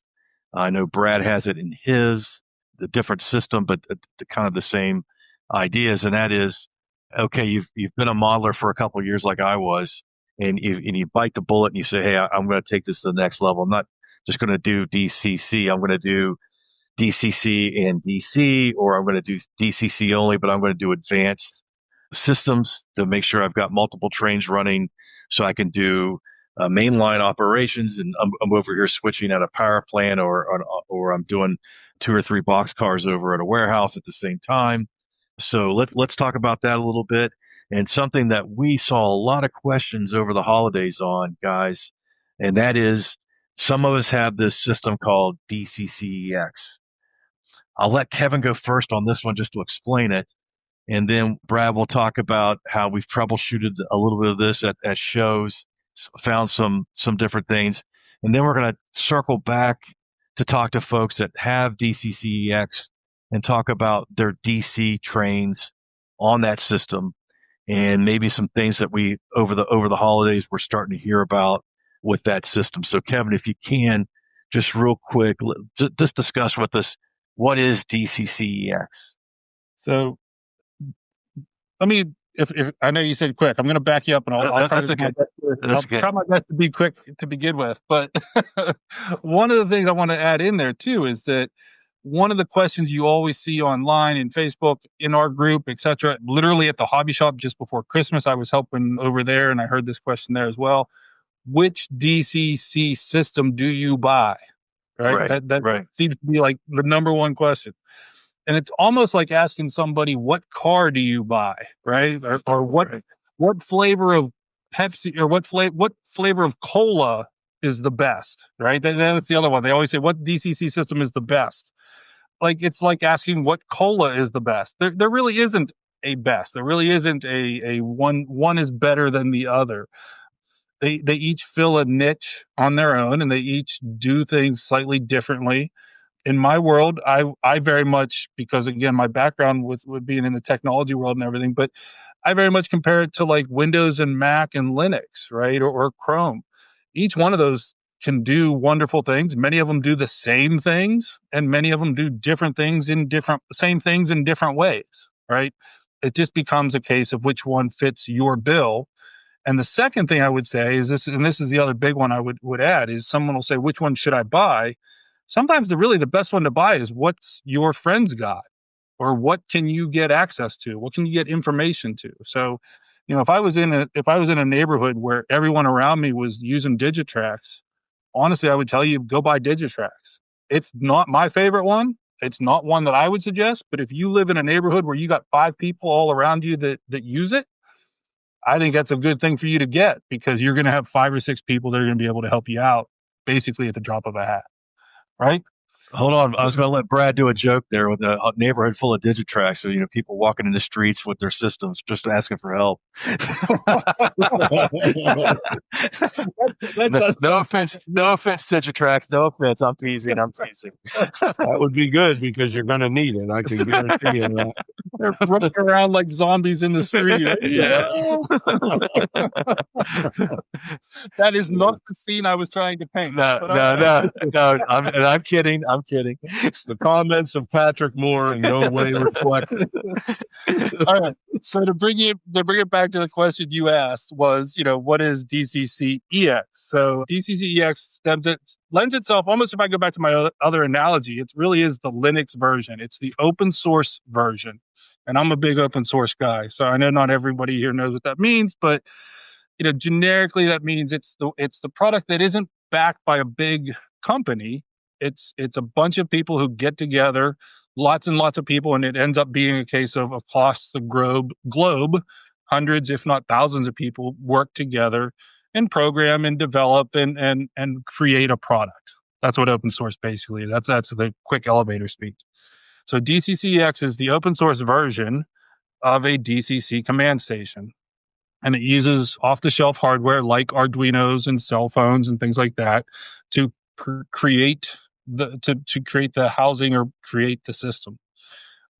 I know Brad has it in his, the different system, but kind of the same ideas. And that is, okay, you've been a modeler for a couple of years like I was, and you bite the bullet and you say, hey, I'm going to take this to the next level. I'm not just going to do DCC. I'm going to do DCC and DC, or I'm going to do DCC only, but I'm going to do advanced systems to make sure I've got multiple trains running so I can do mainline operations. And I'm over here switching at a power plant, or I'm doing 2 or 3 box cars over at a warehouse at the same time. So let's talk about that a little bit. And something that we saw a lot of questions over the holidays on, guys, and that is, some of us have this system called DCCEX. I'll let Kevin go first on this one just to explain it. And then Brad will talk about how we've troubleshooted a little bit of this at shows, found some different things. And then we're going to circle back to talk to folks that have DCCEX and talk about their DC trains on that system, and maybe some things that we over the holidays we're starting to hear about with that system. So Kevin, if you can, just real quick, just discuss with us, what is DCCEX? So let me, if I know you said quick, I'm going to back you up, and I'll try my best to be quick to begin with. But one of the things I want to add in there too is that one of the questions you always see online in Facebook, in our group, etc., literally at the hobby shop just before Christmas, I was helping over there, and I heard this question there as well. Which DCC system do you buy? Right. That seems to be like the number one question. And it's almost like asking somebody, what car do you buy? Right. Or what flavor of Pepsi, or what flavor of cola is the best? Right. That's the other one. They always say, what DCC system is the best? Like, it's like asking what cola is the best. There really isn't a best. There really isn't a one is better than the other. They each fill a niche on their own, and they each do things slightly differently. In my world, I very much, because again, my background with being in the technology world and everything, but I very much compare it to like Windows and Mac and Linux, right? Or Chrome. Each one of those can do wonderful things. Many of them do the same things, and many of them do different things same things in different ways, right? It just becomes a case of which one fits your bill. And the second thing I would say is this, and this is the other big one I would add, is someone will say, which one should I buy? Sometimes the best one to buy is what's your friends got, or what can you get access to? What can you get information to? So, if I was in a neighborhood where everyone around me was using Digitrax, honestly, I would tell you, go buy Digitrax. It's not my favorite one. It's not one that I would suggest, but if you live in a neighborhood where you got 5 people all around you that use it, I think that's a good thing for you to get, because you're going to have 5 or 6 people that are going to be able to help you out basically at the drop of a hat. Right? Hold on, I was going to let Brad do a joke there with a neighborhood full of Digitrax. So people walking in the streets with their systems just asking for help. No offense, Digitrax. No offense. I'm teasing. That would be good because you're going to need it. I can guarantee you that. They're running around like zombies in the street. Yeah. That is not the scene I was trying to paint. No. I'm kidding. The comments of Patrick Moore in no way reflect. All right. So to bring it back to the question you asked was, what is DCCEX? So DCCEX lends itself almost, if I go back to my other analogy, it really is the Linux version. It's the open source version. And I'm a big open source guy. So I know not everybody here knows what that means, but generically that means it's the product that isn't backed by a big company. It's a bunch of people who get together, lots and lots of people, and it ends up being a case of across the globe, hundreds, if not thousands of people work together and program and develop and create a product. That's what open source basically is. That's the quick elevator speech. So DCCEX is the open source version of a DCC command station. And it uses off-the-shelf hardware like Arduinos and cell phones and things like that to create the housing or create the system.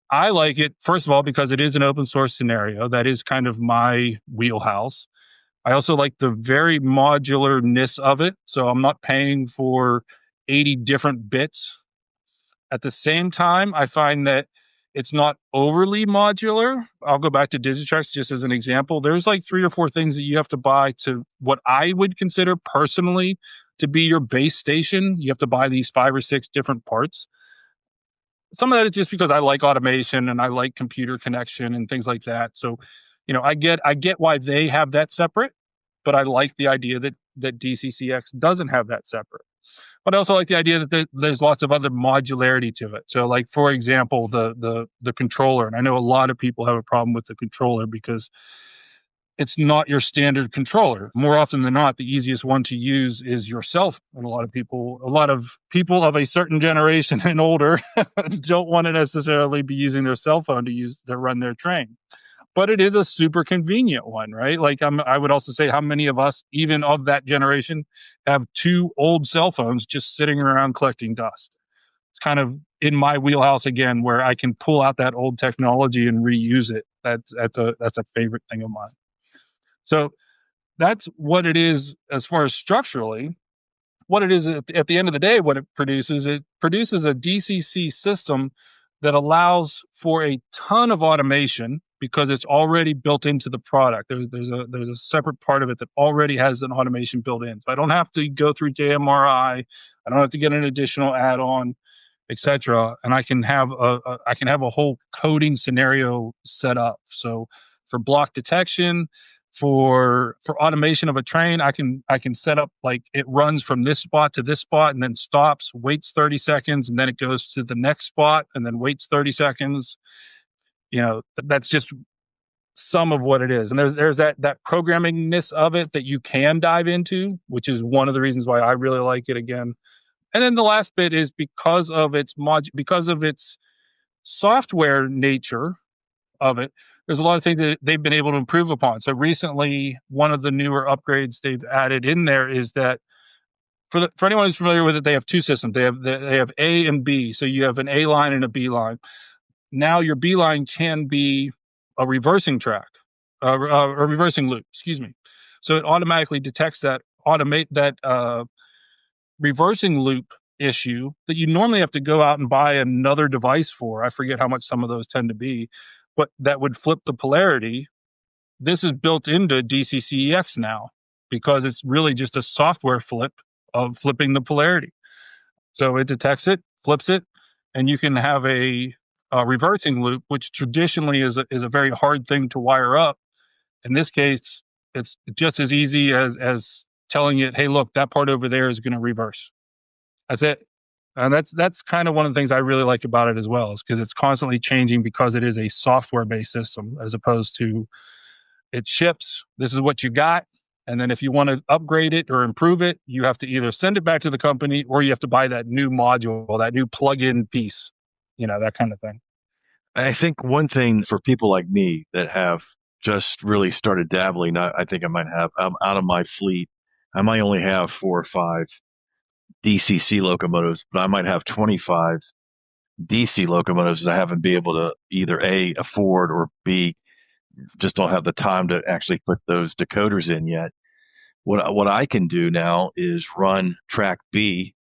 I like it, first of all, because it is an open source scenario. That is kind of my wheelhouse. I also like the very modularness of it. So I'm not paying for 80 different bits. At the same time, I find that it's not overly modular. I'll go back to Digitrax just as an example. There's like 3 or 4 things that you have to buy to what I would consider personally to be your base station. You have to buy these 5 or 6 different parts. Some of that is just because I like automation and I like computer connection and things like that. So, I get why they have that separate, but I like the idea that DCCEX doesn't have that separate. But I also like the idea that there's lots of other modularity to it. So, like, for example, the controller. And I know a lot of people have a problem with the controller because it's not your standard controller. More often than not, the easiest one to use is yourself. And a lot of people of a certain generation and older don't want to necessarily be using their cell phone to run their train. But it is a super convenient one, right? Like I would also say how many of us, even of that generation, have 2 old cell phones just sitting around collecting dust. It's kind of in my wheelhouse again, where I can pull out that old technology and reuse it. That's a favorite thing of mine. So that's what it is as far as structurally. What it is at the end of the day, what it produces a DCC system that allows for a ton of automation because it's already built into the product. There's a separate part of it that already has an automation built in. So I don't have to go through JMRI. I don't have to get an additional add-on, etc. And I can have a whole coding scenario set up. So for block detection, for automation of a train, I can set up like it runs from this spot to this spot and then stops, waits 30 seconds, and then it goes to the next spot and then waits 30 seconds. That's just some of what it is. And there's that programmingness of it that you can dive into, which is one of the reasons why I really like it again. And then the last bit is because of its software nature of it, there's a lot of things that they've been able to improve upon. So recently, one of the newer upgrades they've added in there is that for anyone who's familiar with it, they have 2 systems. They have A and B. So you have an A line and a B line. Now your B line can be a reversing track, a reversing loop. Excuse me. So it automatically detects that reversing loop issue that you normally have to go out and buy another device for. I forget how much some of those tend to be, but that would flip the polarity. This is built into DCCEX now because it's really just a software flip of flipping the polarity. So it detects it, flips it, and you can have a reversing loop, which traditionally is a very hard thing to wire up. In this case, it's just as easy as telling it, hey, look, that part over there is going to reverse. That's it. And that's kind of one of the things I really like about it as well, is because it's constantly changing because it is a software-based system as opposed to it ships. This is what you got, And then if you want to upgrade it or improve it, you have to either send it back to the company or you have to buy that new module, that new plug-in piece, that kind of thing. I think one thing for people like me that have just really started dabbling, I think I might have, out of my fleet, I might only have 4 or 5 DCC locomotives, but I might have 25 DC locomotives that I haven't been able to either A, afford, or B, just don't have the time to actually put those decoders in yet. What I can do now is run track B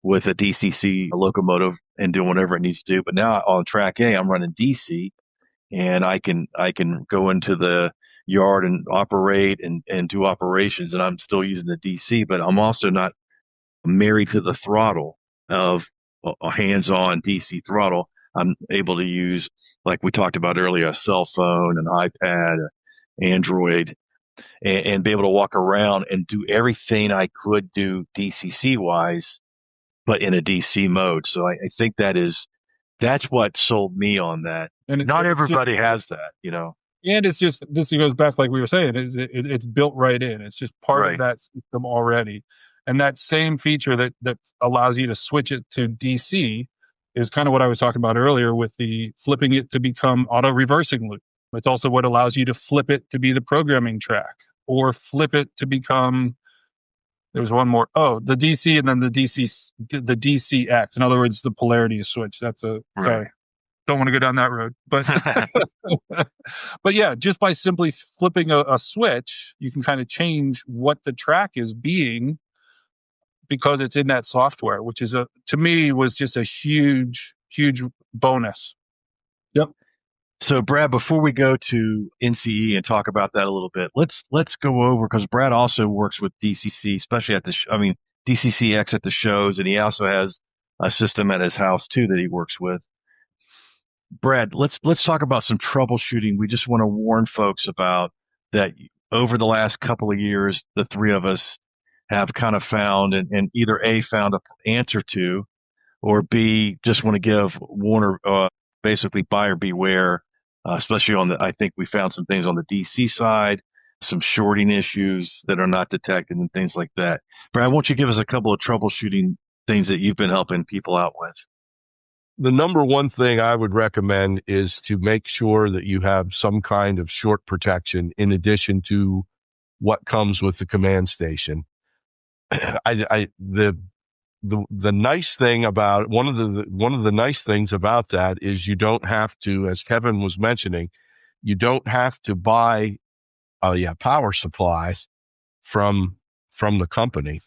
with a DCC locomotive and do whatever it needs to do. But now on track A, I'm running DC, and I can go into the yard and operate and do operations, and I'm still using the DC, but I'm also not married to the throttle of a hands-on DC throttle. I'm able to use, like we talked about earlier, a cell phone, an iPad, Android, and be able to walk around and do everything I could do DCC wise, but in a DC mode. So I think that's what sold me on that. And not everybody has that, And it's just, this goes back, like we were saying, it's built right in. It's just part of that system already. And that same feature that allows you to switch it to DC is kind of what I was talking about earlier with the flipping it to become auto reversing loop. It's also what allows you to flip it to be the programming track, or flip it to become, there was one more, the DC and then the DCCEX. In other words, the polarity switch. Sorry. Don't want to go down that road, but but yeah, just by simply flipping a switch, you can kind of change what the track is being, because it's in that software, which is to me was just a huge bonus. Yep. So Brad, before we go to NCE and talk about that a little bit, let's go over, because Brad also works with DCC, especially at DCCEX at the shows, and he also has a system at his house too that he works with. Brad, let's talk about some troubleshooting. We just want to warn folks about that. Over the last couple of years, the three of us have kind of found and either A, found an answer to, or B, just want to give warner, basically buyer beware, especially I think we found some things on the DC side, some shorting issues that are not detected and things like that. Brad, won't you give us a couple of troubleshooting things that you've been helping people out with? The number one thing I would recommend is to make sure that you have some kind of short protection in addition to what comes with the command station. The nice thing about one of the nice things about that is you don't have to, as Kevin was mentioning, you don't have to buy power supply from the company.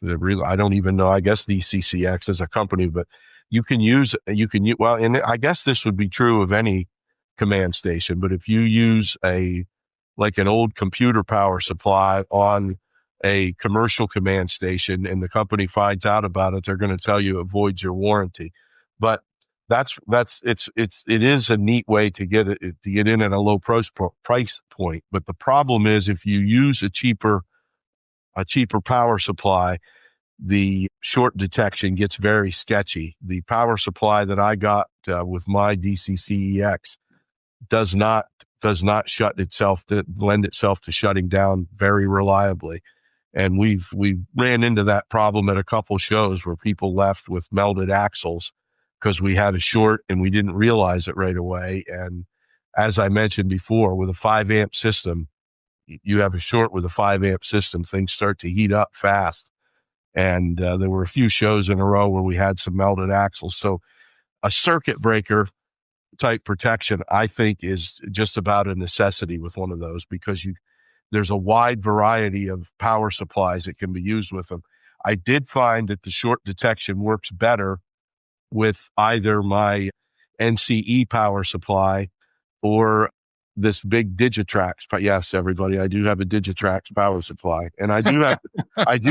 I don't even know. I guess DCCEX is a company, but you can use, well, and I guess this would be true of any command station, but if you use like an old computer power supply on a commercial command station and the company finds out about it, they're going to tell you it voids your warranty. But it is a neat way to get in at a low price point. But the problem is, if you use a cheaper power supply, the short detection gets very sketchy. The power supply that I got with my DCCEX does not lend itself to shutting down very reliably. And we ran into that problem at a couple shows where people left with melted axles because we had a short and we didn't realize it right away. And as I mentioned before, with a 5-amp system, you have a short with a 5-amp system, things start to heat up fast. And there were a few shows in a row where we had some melted axles. So a circuit breaker type protection, I think, is just about a necessity with one of those, because there's a wide variety of power supplies that can be used with them. I did find that the short detection works better with either my NCE power supply or this big Digitrax. But yes, everybody, I do have a Digitrax power supply, and I do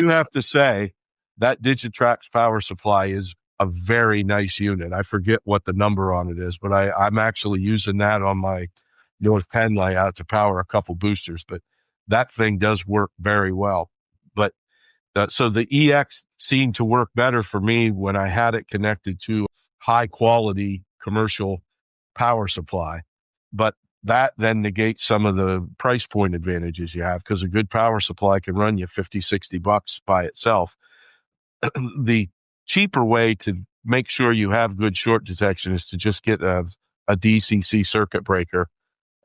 have to say that Digitrax power supply is a very nice unit. I forget what the number on it is, but I'm actually using that on my North Penn layout to power a couple boosters. But that thing does work very well. But so the EX seemed to work better for me when I had it connected to high quality commercial power supply. But that then negates some of the price point advantages you have, because a good power supply can run you $50-$60 by itself. The cheaper way to make sure you have good short detection is to just get a DCC circuit breaker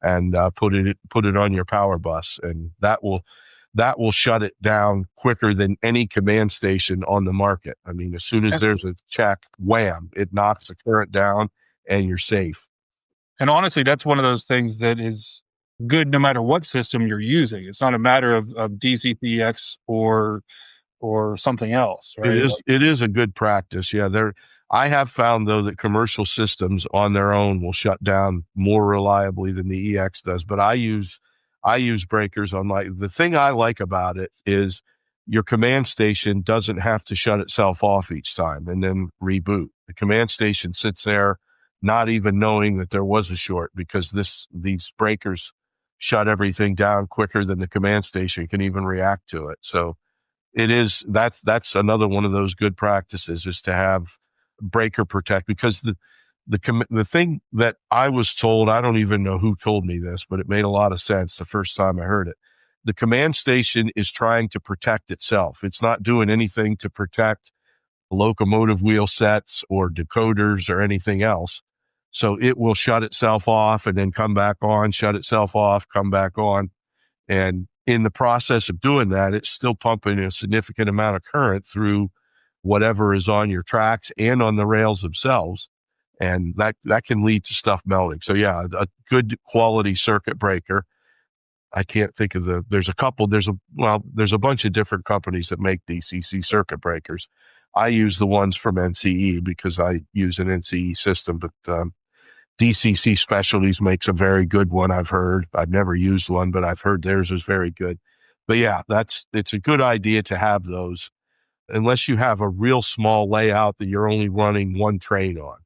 and put it on your power bus, and that will shut it down quicker than any command station on the market. I mean, as soon as there's a check, wham, it knocks the current down and you're safe. And honestly, that's one of those things that is good no matter what system you're using. It's not a matter of DCCEX or something else, right? It is a good practice. Yeah, I have found though that commercial systems on their own will shut down more reliably than the EX does. But I use breakers on the thing I like about it is your command station doesn't have to shut itself off each time and then reboot. The command station sits there not even knowing that there was a short, because these breakers shut everything down quicker than the command station can even react to it. So that's another one of those good practices, is to have breaker protect, because the thing that I was told, I don't even know who told me this, but it made a lot of sense the first time I heard it. The command station is trying to protect itself. It's not doing anything to protect locomotive wheel sets or decoders or anything else. So it will shut itself off and then come back on, shut itself off, come back on. And in the process of doing that, it's still pumping a significant amount of current through whatever is on your tracks and on the rails themselves. And that can lead to stuff melting. So yeah, a good quality circuit breaker. I can't think of there's a bunch of different companies that make DCC circuit breakers. I use the ones from NCE because I use an NCE system, but DCC Specialties makes a very good one. I've heard. I've never used one, but I've heard theirs is very good. But yeah, it's a good idea to have those, unless you have a real small layout that you're only running one train on.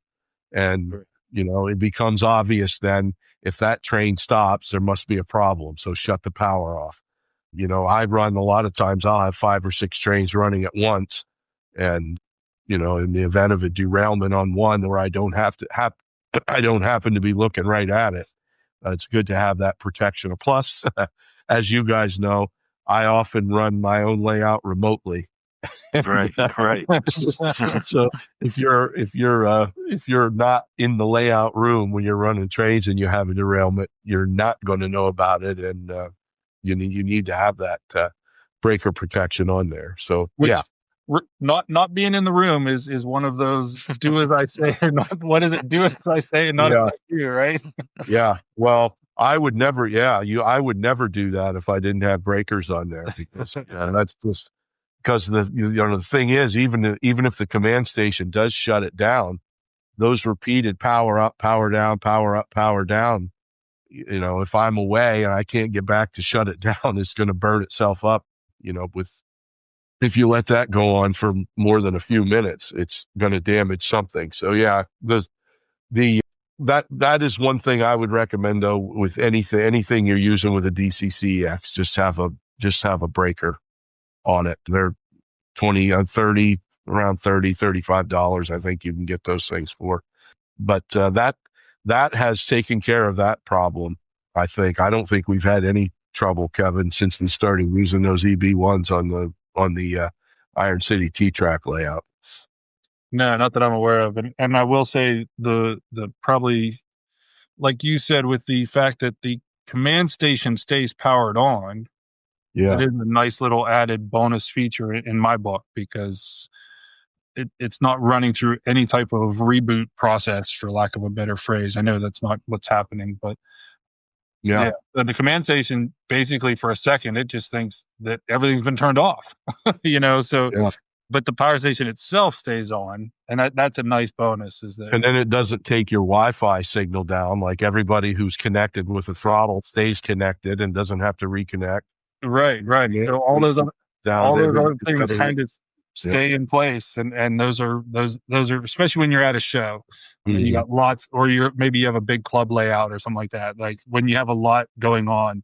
And, it becomes obvious then if that train stops, there must be a problem. So shut the power off. I run a lot of times, I'll have 5 or 6 trains running at once. And, in the event of a derailment on one where I don't happen to be looking right at it, it's good to have that protection. Plus, as you guys know, I often run my own layout remotely. Right. So if you're not in the layout room when you're running trains and you have a derailment, you're not going to know about it, and you need to have that breaker protection on there. So not being in the room is one of those do as I say, or not. What is it? Do as I say and not as I do, right? Yeah. Well, I would never do that if I didn't have breakers on there, because that's just because the thing is, even if the command station does shut it down, those repeated power up, power down, power up, power down, if I'm away and I can't get back to shut it down, it's going to burn itself up. If you let that go on for more than a few minutes, it's going to damage something. So yeah, that is one thing I would recommend though, with anything you're using with a DCCEX, just have a breaker on it. They're around $30, $35. I think you can get those things for, but that has taken care of that problem. I don't think we've had any trouble, Kevin, since we started using those EB1s on the Iron City T-track layout. No, not that I'm aware of. And I will say the probably, like you said, with the fact that the command station stays powered on, it is a nice little added bonus feature in my book, because it's not running through any type of reboot process, for lack of a better phrase. I know that's not what's happening, but yeah. The command station, basically for a second, it just thinks that everything's been turned off, but the power station itself stays on, and that's a nice bonus. And then it doesn't take your Wi-Fi signal down. Like, everybody who's connected with the throttle stays connected and doesn't have to reconnect. Right. So all those other things kind of stay in place, and those are especially when you're at a show and you got lots, or maybe you have a big club layout or something like that. Like, when you have a lot going on,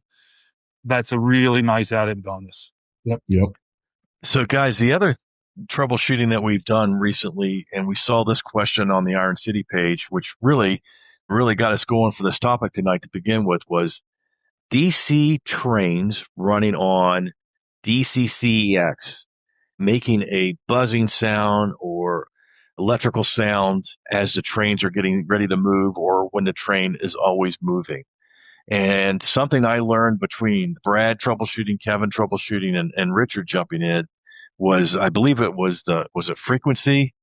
that's a really nice added bonus. Yep. So guys, the other troubleshooting that we've done recently, and we saw this question on the Iron City page, which really really got us going for this topic tonight to begin with was DC trains running on DCCEX, making a buzzing sound or electrical sound as the trains are getting ready to move or when the train is always moving. And something I learned between Brad troubleshooting, Kevin troubleshooting, and Richard jumping in was, I believe it was frequency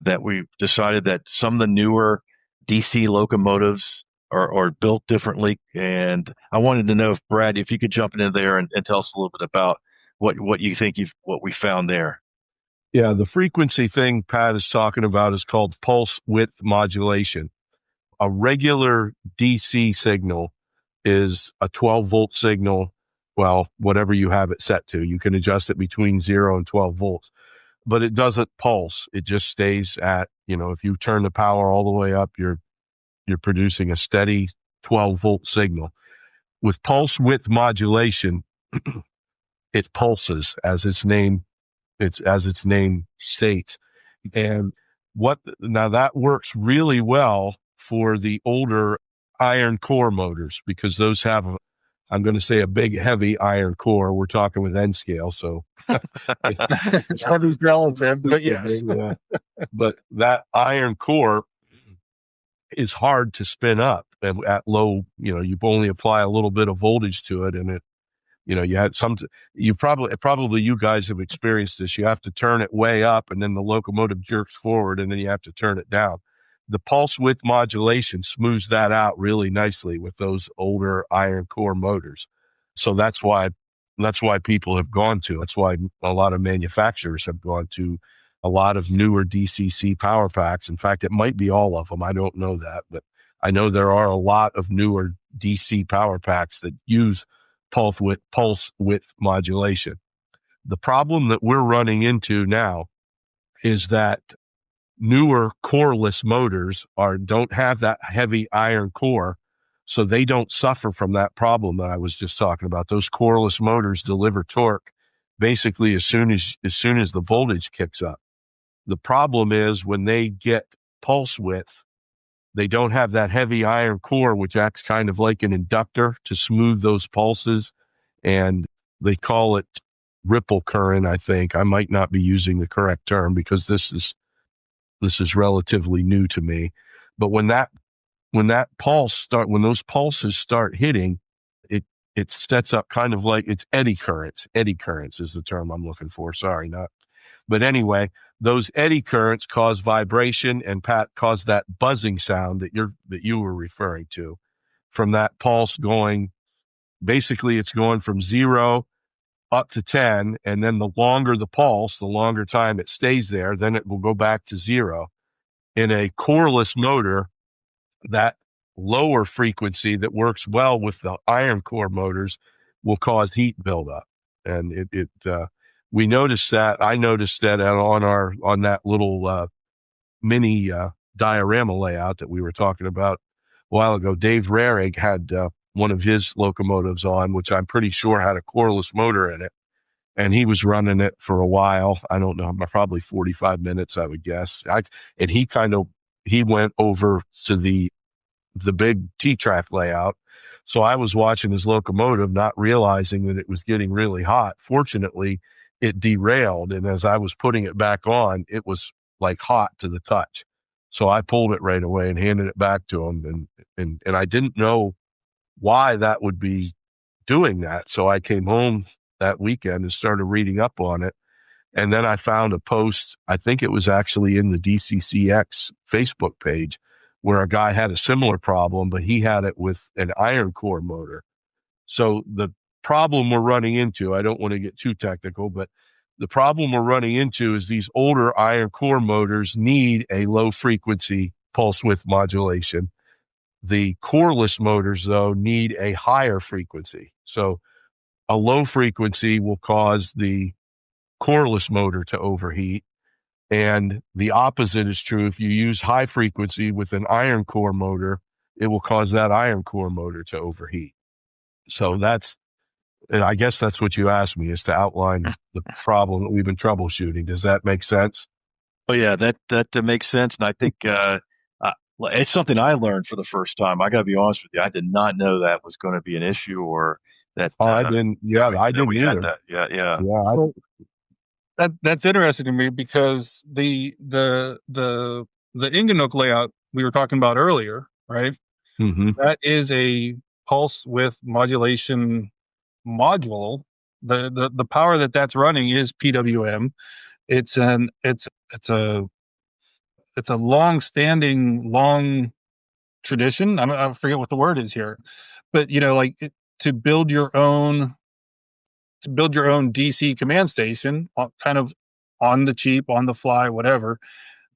that we decided that some of the newer DC locomotives are built differently. And I wanted to know if Brad, if you could jump in there and tell us a little bit about what you think what we found there. Yeah, the frequency thing Pat is talking about is called pulse width modulation. A regular DC signal is a 12-volt signal. Well, whatever you have it set to, you can adjust it between 0 and 12 volts, but it doesn't pulse. It just stays at, if you turn the power all the way up, you're producing a steady 12-volt signal. With pulse width modulation, it pulses as its name states. And now that works really well for the older iron core motors, because those have, I'm going to say, a big, heavy iron core. We're talking with N scale, so heavy's relative, but yes. Yeah. But that iron core is hard to spin up at low. You only apply a little bit of voltage to it, and it, you had probably you guys have experienced this. You have to turn it way up, and then the locomotive jerks forward, and then you have to turn it down. The pulse width modulation smooths that out really nicely with those older iron core motors. So that's why people have gone to. That's why a lot of manufacturers have gone to a lot of newer DCC power packs. In fact, it might be all of them. I don't know that, but I know there are a lot of newer DC power packs that use pulse width modulation. The problem that we're running into now is that newer coreless motors don't have that heavy iron core, so they don't suffer from that problem that I was just talking about. Those coreless motors deliver torque basically as soon as the voltage kicks up. The problem is when they get pulse width, they don't have that heavy iron core, which acts kind of like an inductor to smooth those pulses, and they call it ripple current, I think. I might not be using the correct term because this is relatively new to me. But when those pulses start hitting, it sets up kind of like it's eddy currents. Eddy currents is the term I'm looking for. Sorry, not. But anyway, those eddy currents cause vibration, and Pat caused that buzzing sound that you were referring to from that pulse going. Basically, it's going from 0 up to 10, and then the longer the pulse, the longer time it stays there, then it will go back to 0. In a coreless motor, that lower frequency that works well with the iron core motors will cause heat buildup. And we noticed that. I noticed that on that little mini diorama layout that we were talking about a while ago. Dave Rarig had one of his locomotives on, which I'm pretty sure had a coreless motor in it, and he was running it for a while. I don't know, probably 45 minutes, I would guess. And he went over to the big T-track layout. So I was watching his locomotive, not realizing that it was getting really hot. Fortunately, it derailed, and as I was putting it back on, it was like hot to the touch. So I pulled it right away and handed it back to him, and I didn't know why that would be doing that. So I came home that weekend and started reading up on it. And then I found a post, I think it was actually in the DCCEX Facebook page, where a guy had a similar problem, but he had it with an iron core motor. So the problem we're running into, I don't want to get too technical, but the problem we're running into is these older iron core motors need a low frequency pulse width modulation. The coreless motors, though, need a higher frequency. So a low frequency will cause the coreless motor to overheat, and the opposite is true. If you use high frequency with an iron core motor, it will cause that iron core motor to overheat. So I guess that's what you asked me, is to outline the problem that we've been troubleshooting. Does that make sense? Oh yeah, that makes sense. And I think It's something I learned for the first time. I got to be honest with you. I did not know that was going to be an issue, or that. I didn't. Yeah, I didn't either. That. Yeah. Well, that's interesting to me because the Ingenuk layout we were talking about earlier, right? Mm-hmm. That is a pulse width modulation module. The power that's running is PWM. It's a long tradition. I forget what the word is here, but to build your own DC command station, kind of on the cheap, on the fly, whatever.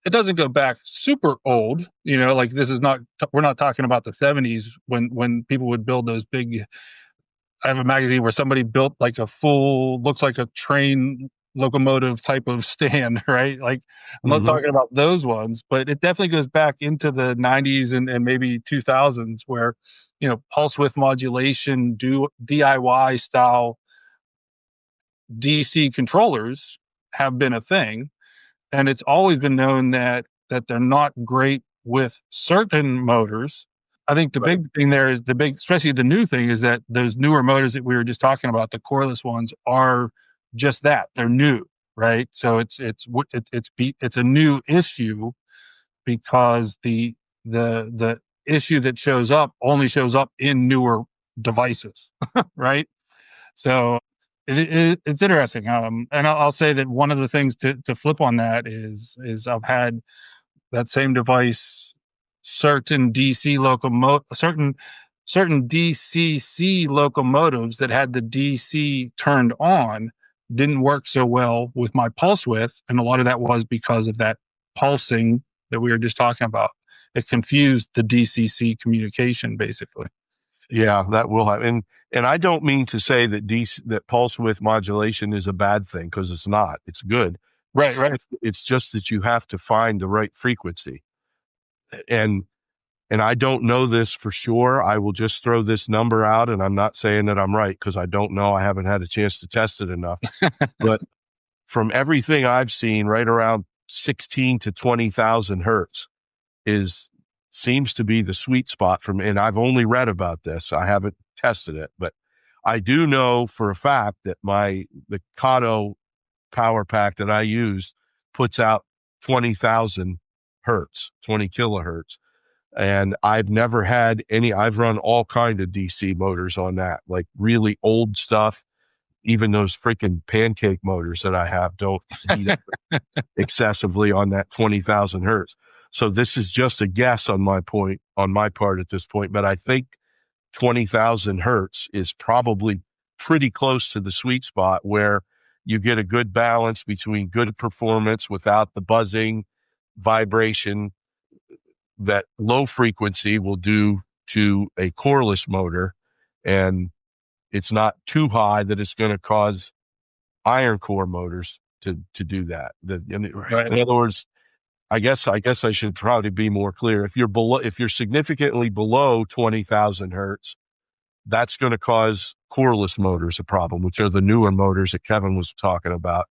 It doesn't go back super old, like this is not, we're not talking about the 70s when people would build those big. I have a magazine where somebody built like a full, looks like a train locomotive type of stand, right? Like I'm not talking about those ones, but it definitely goes back into the 90s and maybe 2000s where, pulse width modulation, DIY style DC controllers have been a thing. And it's always been known that they're not great with certain motors. I think the big thing there is especially the new thing is that those newer motors that we were just talking about, the coreless ones, are just that. They're new, right? So it's a new issue because the issue that only shows up in newer devices, right? So it's interesting. And I'll say that one of the things to flip on that is I've had that same device, certain DCC locomotives that had the DC turned on didn't work so well with my pulse width, and a lot of that was because of that pulsing that we were just talking about. It confused the DCC communication basically. Yeah, that will happen. And I don't mean to say that pulse width modulation is a bad thing, because it's not. It's good. Right. It's just that you have to find the right frequency. And I don't know this for sure. I will just throw this number out, and I'm not saying that I'm right because I don't know. I haven't had a chance to test it enough. But from everything I've seen, right around 16 to 20,000 hertz seems to be the sweet spot for me. And I've only read about this. I haven't tested it, but I do know for a fact that the Kato power pack that I use puts out 20,000 hertz, 20 kilohertz. And I've never had I've run all kind of DC motors on that, like really old stuff. Even those freaking pancake motors that I have don't heat up excessively on that 20,000 hertz. So this is just a guess on my part at this point, but I think 20,000 hertz is probably pretty close to the sweet spot where you get a good balance between good performance without the buzzing, vibration that low frequency will do to a coreless motor, and it's not too high that it's going to cause iron core motors to do that. In other words, I guess I should probably be more clear. If you're significantly below 20,000 hertz, that's going to cause coreless motors a problem, which are the newer motors that Kevin was talking about.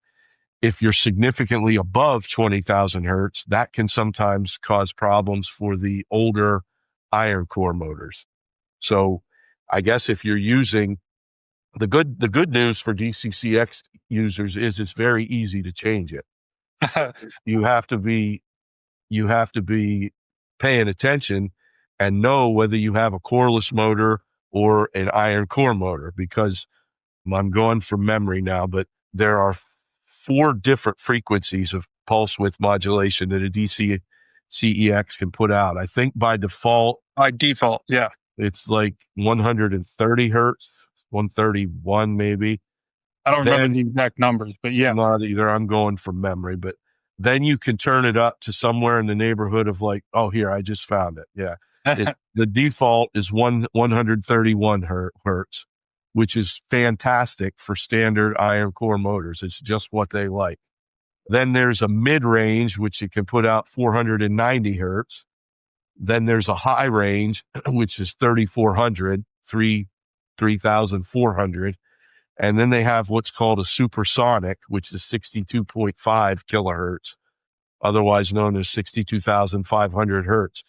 If you're significantly above 20,000 hertz, that can sometimes cause problems for the older iron core motors. So I guess if you're using the good news for DCCEX users is it's very easy to change it. You have to be paying attention and know whether you have a coreless motor or an iron core motor, because I'm going from memory now, but there are 4 different frequencies of pulse width modulation that a DCCEX can put out. I think by default, yeah, it's like 130 hertz, 131 maybe. I don't remember the exact numbers, but yeah. Not either. I'm going from memory, but then you can turn it up to somewhere in the neighborhood of like, oh, here, I just found it. Yeah. The default is 131 hertz, which is fantastic for standard iron core motors. It's just what they like. Then there's a mid range, which you can put out 490 hertz. Then there's a high range, which is 3,400, 3,400. And then they have what's called a supersonic, which is 62.5 kilohertz, otherwise known as 62,500 hertz.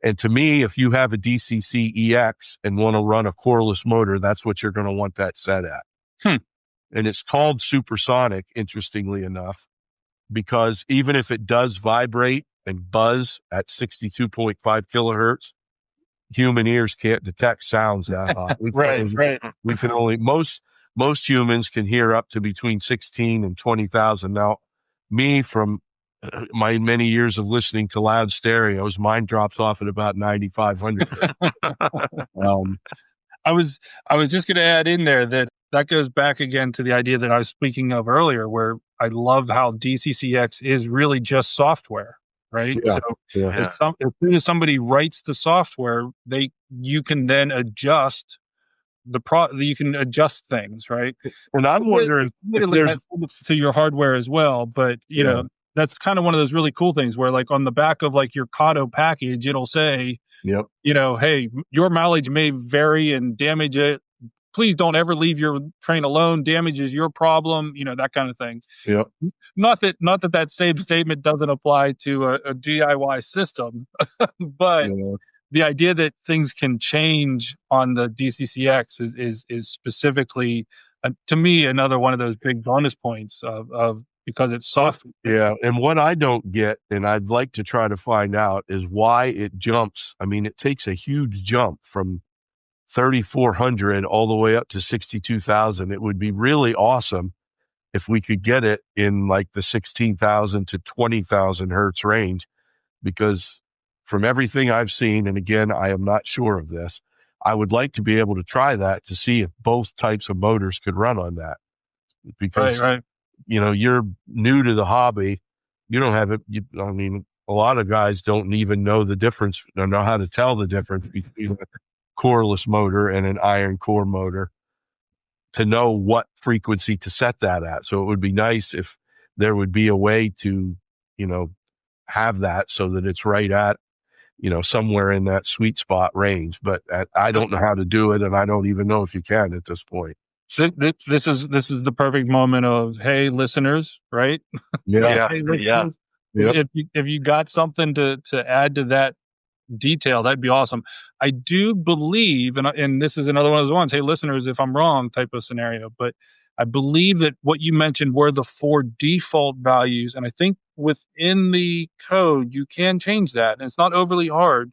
And to me, if you have a DCCEX and want to run a coreless motor, that's what you're going to want that set at. And it's called supersonic, interestingly enough, because even if it does vibrate and buzz at 62.5 kilohertz, human ears can't detect sounds that high. We can only, most humans can hear up to between 16 and 20,000. Now, me, from my many years of listening to loud stereos, mine drops off at about 9,500. I was just going to add in there that goes back again to the idea that I was speaking of earlier, where I love how DCCX is really just software, right? Yeah, so as soon as somebody writes the software, you can then adjust you can adjust things, right? And I'm wondering if there's to your hardware as well, but you know, that's kind of one of those really cool things where, like, on the back of like your Kato package, it'll say, you know, hey, your mileage may vary and damage it. Please don't ever leave your train alone. Damage is your problem. You know, that kind of thing. Yep. Not that same statement doesn't apply to a DIY system, but the idea that things can change on the DCCX is specifically, to me, another one of those big bonus points of because it's software. Yeah, and what I don't get, and I'd like to try to find out, is why it jumps. I mean, it takes a huge jump from 3,400 all the way up to 62,000. It would be really awesome if we could get it in like the 16,000 to 20,000 hertz range, because from everything I've seen, and again, I am not sure of this, I would like to be able to try that to see if both types of motors could run on that. Because, you know, you're new to the hobby. You don't have it. I mean, a lot of guys don't even know the difference, don't know how to tell the difference between a coreless motor and an iron core motor, to know what frequency to set that at. So it would be nice if there would be a way to, you know, have that so that it's right at, you know, somewhere in that sweet spot range. But I don't know how to do it, and I don't even know if you can at this point. This is the perfect moment of, hey, listeners, right? Hey, listeners, if you got something to add to that detail, that'd be awesome. I do believe, and this is another one of those ones, hey, listeners, if I'm wrong type of scenario, but I believe that what you mentioned were the 4 default values, and I think within the code you can change that, and it's not overly hard.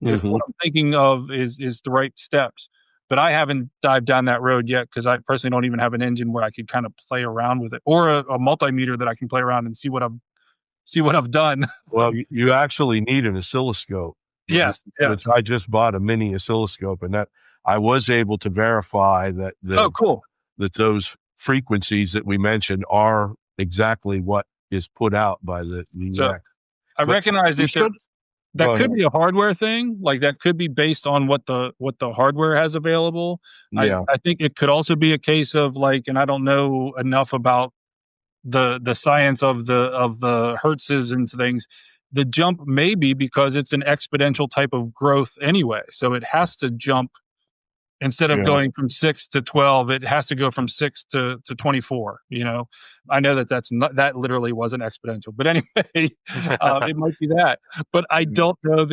If what I'm thinking of is the right steps. But I haven't dived down that road yet, because I personally don't even have an engine where I could kind of play around with it, or a multimeter that I can play around and see what I've done. Well, you actually need an oscilloscope. Yes. Which I just bought a mini oscilloscope, and that I was able to verify that that those frequencies that we mentioned are exactly what is put out by the So I recognize that could be a hardware thing. Like, that could be based on what the hardware has available. I think it could also be a case of, like, and I don't know enough about the science of the hertzes and things. The jump may be because it's an exponential type of growth anyway. So it has to jump, instead of going from 6 to 12, it has to go from 6 to 24. You know, I know that literally wasn't exponential, but anyway, it might be that. But I don't know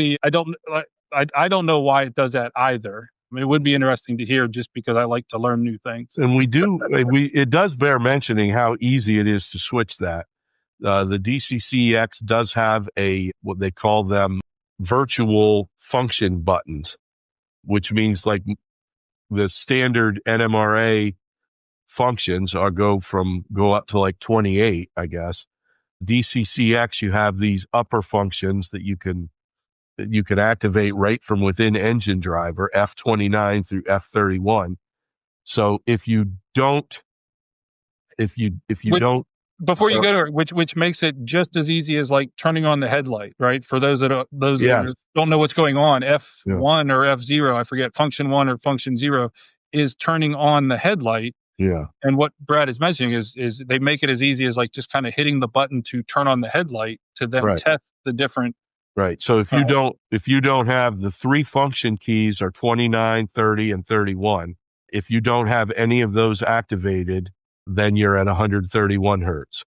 I don't know why it does that either. I mean, it would be interesting to hear, just because I like to learn new things. And it does bear mentioning how easy it is to switch that. The DCCEX does have what they call them virtual function buttons, which means, like, the standard NMRA functions go up to like 28, I guess. DCCEX, you have these upper functions that you can activate right from within engine driver, F29 through F31. So if you don't before you go to it, which makes it just as easy as, like, turning on the headlight, right? For those that don't know what's going on, F1 or F0, I forget, function 1 or function 0 is turning on the headlight. Yeah. And what Brad is mentioning is they make it as easy as, like, just kind of hitting the button to turn on the headlight to then test the different. Right. So if you don't have the 3 function keys, are 29, 30, and 31. If you don't have any of those activated, then you're at 131 hertz.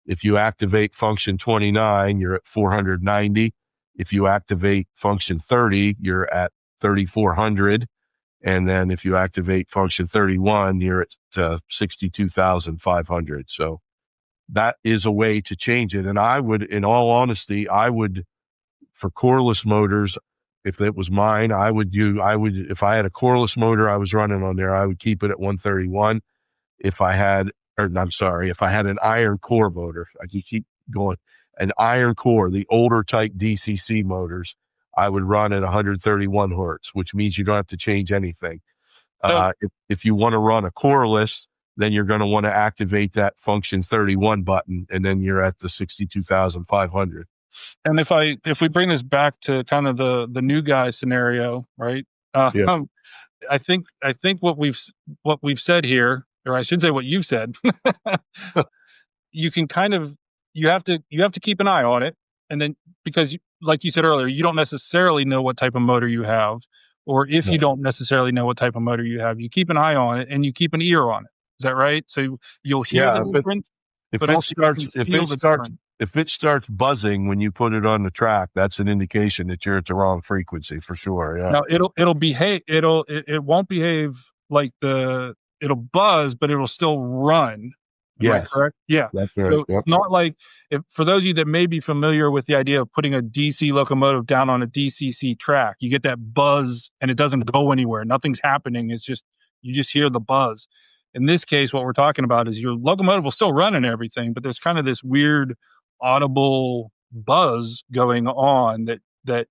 If you activate function 29, you're at 490. If you activate function 30, you're at 3,400. And then if you activate function 31, you're at 62,500. So that is a way to change it. And I would, in all honesty, for coreless motors, if it was mine, if I had a coreless motor I was running on there, I would keep it at 131. If I had an iron core motor, I could keep going. An iron core, the older type DCC motors, I would run at 131 hertz, which means you don't have to change anything. If you want to run a coreless, then you're going to want to activate that function 31 button, and then you're at the 62,500. And if we bring this back to kind of the new guy scenario, right? Yeah. I think what we've said here, or I should say what you've said, you have to keep an eye on it, and then because like you said earlier, you don't necessarily know what type of motor you have, or if you don't necessarily know what type of motor you have, you keep an eye on it and you keep an ear on it. Is that right? So you'll hear the difference. If it starts buzzing when you put it on the track, that's an indication that you're at the wrong frequency for sure. Yeah. Now it'll behave. It won't behave like it'll buzz, but it'll still run. Yes. Correct? Yeah. That's right. So it's not like for those of you that may be familiar with the idea of putting a DC locomotive down on a DCC track, you get that buzz and it doesn't go anywhere. Nothing's happening. It's just, you just hear the buzz. In this case, what we're talking about is your locomotive will still run and everything, but there's kind of this weird audible buzz going on that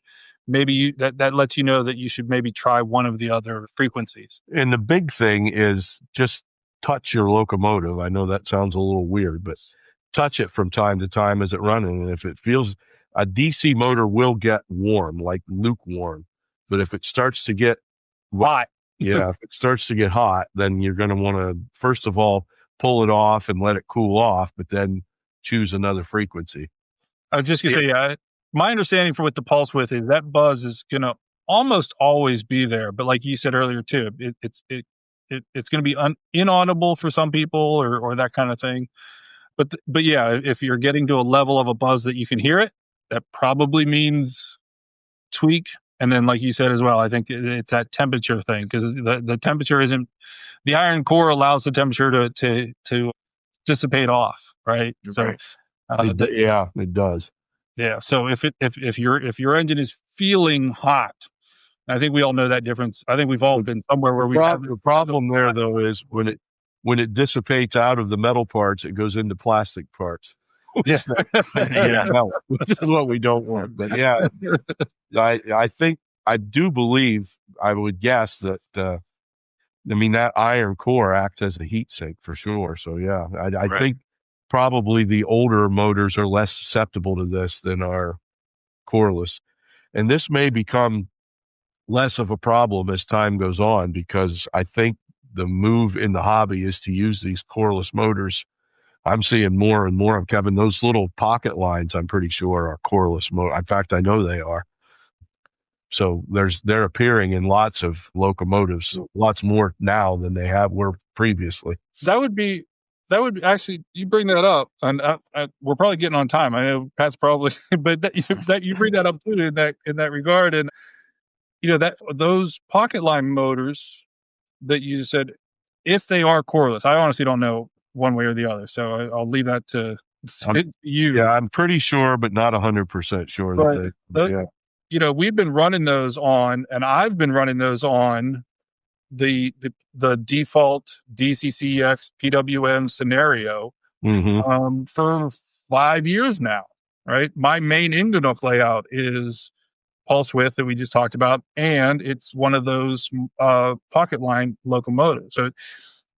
maybe that lets you know that you should maybe try one of the other frequencies. And the big thing is just touch your locomotive. I know that sounds a little weird, but touch it from time to time as it running. And if it feels, a DC motor will get warm, like lukewarm. But if it starts to get hot, if it starts to get hot, then you're going to want to, first of all, pull it off and let it cool off, but then choose another frequency. I was just going to say, my understanding for what the pulse width is, that buzz is going to almost always be there. But like you said earlier too, it's going to be inaudible for some people or that kind of thing. But yeah, if you're getting to a level of a buzz that you can hear it, that probably means tweak. And then, like you said as well, I think it's that temperature thing, because the temperature isn't, the iron core allows the temperature to dissipate off, right? So, it does. Yeah. So if your engine is feeling hot, I think we all know that difference. I think we've all been somewhere where the problem there though is when it dissipates out of the metal parts, it goes into plastic parts. Yes. Which is what we don't want. But yeah, I do believe, I would guess that, that iron core acts as a heat sink for sure. So yeah, I think probably the older motors are less susceptible to this than our coreless. And this may become less of a problem as time goes on, because I think the move in the hobby is to use these coreless motors. I'm seeing more and more of, Kevin, those little pocket lines, I'm pretty sure are coreless motor. In fact, I know they are. So they're appearing in lots of locomotives, lots more now than they were previously. That would be actually, you bring that up, and we're probably getting on time. I know Pat's probably, but that you bring that up too in that regard. And that those pocket line motors that you said, if they are coreless, I honestly don't know one way or the other, so I'll leave that to you. Yeah, I'm pretty sure, but not 100% sure that we've been running those on, and I've been running those on the default DCCEX PWM scenario for 5 years now, right? My main Ingenuk layout is pulse width that we just talked about, and it's one of those pocket line locomotives. So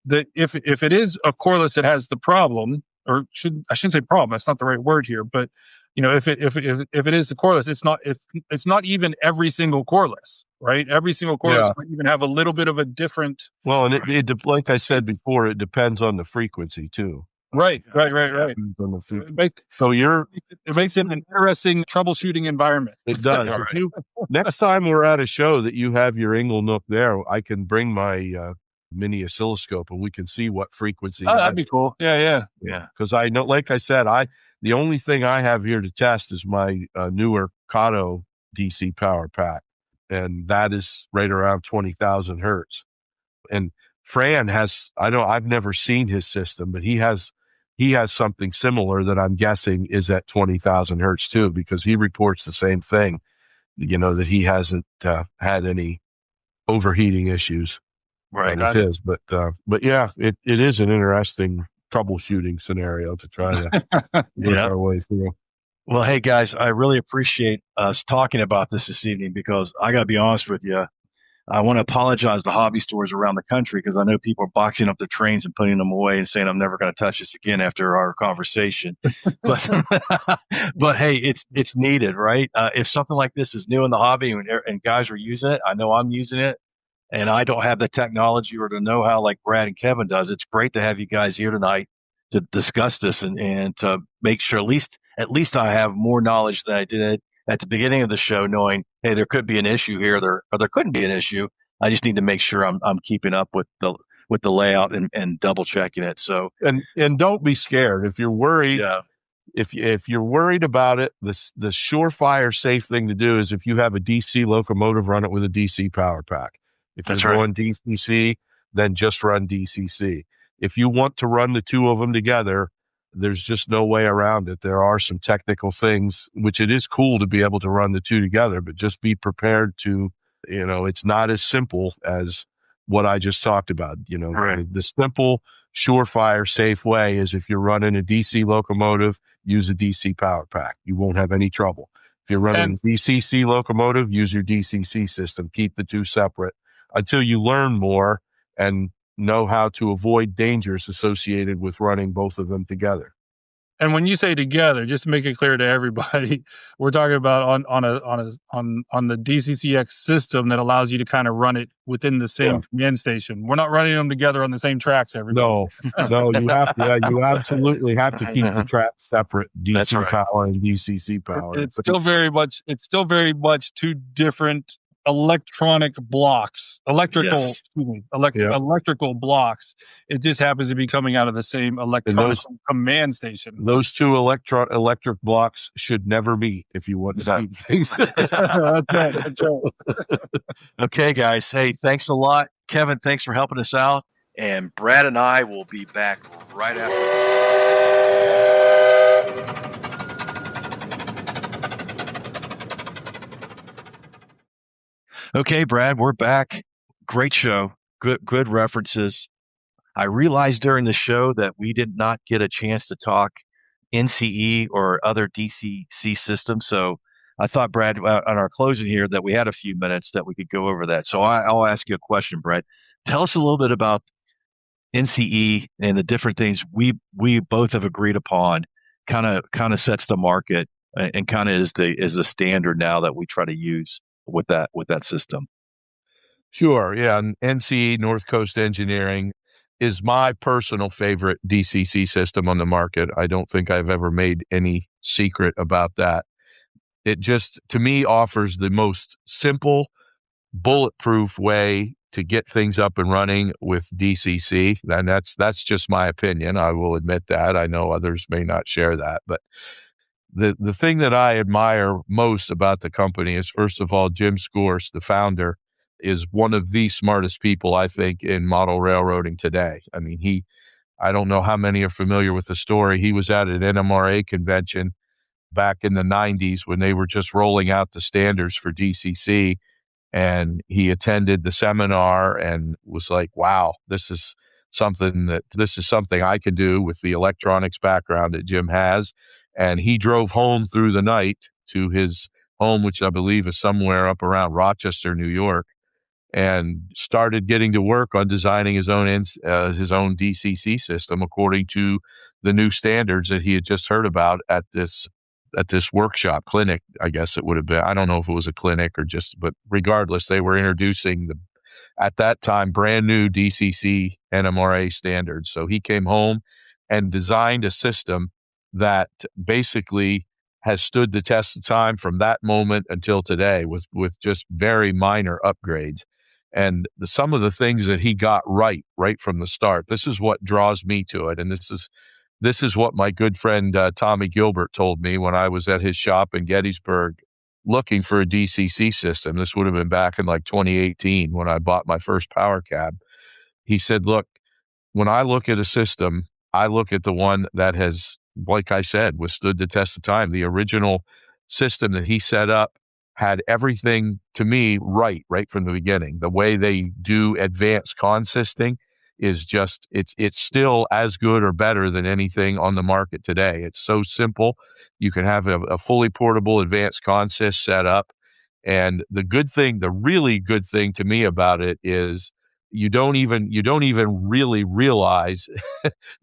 if it is a coreless that has the problem, or I shouldn't say problem, that's not the right word here, but if it is the coreless, it's not even every single coreless, right? Every single coreless might even have a little bit of a different. Well, and it like I said before, it depends on the frequency too. Right. So it makes it an interesting troubleshooting environment. It does. Next time we're at a show that you have your Ingenuk there, I can bring my mini oscilloscope and we can see what frequency. Oh, that'd be cool. Yeah. Because I know, like I said, the only thing I have here to test is my newer Mercado DC power pack, and that is right around 20,000 hertz. And Fran I've never seen his system, but he has something similar that I'm guessing is at 20,000 hertz too, because he reports the same thing, that he hasn't had any overheating issues with his. But yeah, it is an interesting troubleshooting scenario to try to work our way through. Well, hey guys, I really appreciate us talking about this evening, because I got to be honest with you. I want to apologize to hobby stores around the country, because I know people are boxing up their trains and putting them away and saying, I'm never going to touch this again after our conversation. But hey, it's needed, right? If something like this is new in the hobby and guys are using it, I know I'm using it, and I don't have the technology or the know-how like Brad and Kevin does. It's great to have you guys here tonight to discuss this and to make sure at least I have more knowledge than I did at the beginning of the show, knowing, hey, there could be an issue here, or there couldn't be an issue. I just need to make sure I'm keeping up with the layout and double checking it. So and don't be scared if you're worried. Yeah. If you're worried about it, the surefire safe thing to do is, if you have a DC locomotive, run it with a DC power pack. If you're going DCC, then just run DCC. If you want to run the two of them together, there's just no way around it. There are some technical things, which it is cool to be able to run the two together, but just be prepared to, it's not as simple as what I just talked about. The simple, surefire, safe way is, if you're running a DC locomotive, use a DC power pack. You won't have any trouble. If you're running a DCC locomotive, use your DCC system. Keep the two separate until you learn more and know how to avoid dangers associated with running both of them together. And when you say together, just to make it clear to everybody, we're talking about on the DCCEX system that allows you to kind of run it within the same command station. We're not running them together on the same tracks, everybody. No, you have to. You absolutely have to keep the tracks separate. DC power and DCC power. It's still very much two different electrical blocks. It just happens to be coming out of the same electronic command station. Those two electric blocks should never meet if you want to keep things. That's right. Okay, guys. Hey, thanks a lot. Kevin, thanks for helping us out. And Brad and I will be back right after. Okay, Brad, we're back. Great show. Good references. I realized during the show that we did not get a chance to talk NCE or other DCC systems. So I thought, Brad, on our closing here, that we had a few minutes that we could go over that. So I'll ask you a question, Brad. Tell us a little bit about NCE and the different things we both have agreed upon. Kind of sets the market and kind of is the standard now that we try to use with that system. Sure. Yeah. And NCE, North Coast Engineering, is my personal favorite DCC system on the market. I don't think I've ever made any secret about that. It just, to me, offers the most simple, bulletproof way to get things up and running with DCC. And that's just my opinion. I will admit that. I know others may not share that, but the thing that I admire most about the company is, first of all, Jim Scourse, the founder, is one of the smartest people, I think, in model railroading today. I mean, I don't know how many are familiar with the story. He was at an NMRA convention back in the 90s when they were just rolling out the standards for DCC. And he attended the seminar and was like, wow, this is something I can do with the electronics background that Jim has. And he drove home through the night to his home, which I believe is somewhere up around Rochester, New York, and started getting to work on designing his own DCC system according to the new standards that he had just heard about at this workshop clinic. I guess it would have been. I don't know if it was a clinic or but regardless, they were introducing at that time, brand new DCC NMRA standards. So he came home and designed a system that basically has stood the test of time from that moment until today with just very minor upgrades. And some of the things that he got right from the start, this is what draws me to it. And this is what my good friend Tommy Gilbert told me when I was at his shop in Gettysburg looking for a DCC system. This would have been back in like 2018 when I bought my first power cab. He said, look, when I look at a system, I look at the one that has, like I said, withstood the test of time. The original system that he set up had everything, to me, right from the beginning. The way they do advanced consisting is just, it's still as good or better than anything on the market today. It's so simple. You can have a fully portable advanced consist set up. And the really good thing to me about it is you don't even really realize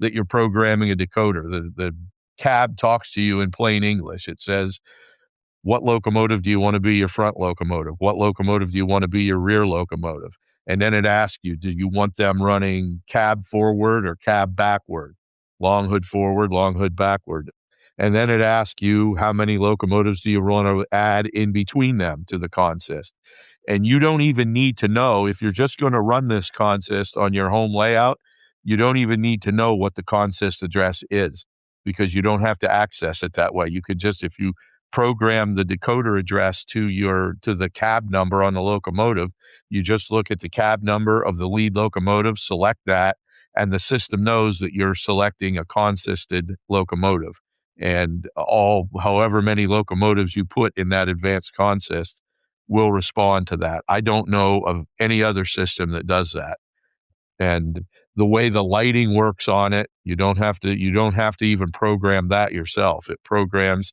that you're programming a decoder. The cab talks to you in plain English. It says, what locomotive do you want to be your front locomotive? What locomotive do you want to be your rear locomotive? And then it asks you, do you want them running cab forward or cab backward? Long hood forward, long hood backward. And then it asks you, how many locomotives do you want to add in between them to the consist? And you don't even need to know, if you're just going to run this consist on your home layout, you don't even need to know what the consist address is, because you don't have to access it that way. You could just, if you program the decoder address to the cab number on the locomotive, you just look at the cab number of the lead locomotive, select that, and the system knows that you're selecting a consisted locomotive. And however many locomotives you put in that advanced consist will respond to that. I don't know of any other system that does that. And the way the lighting works on it, you don't have to even program that yourself. It programs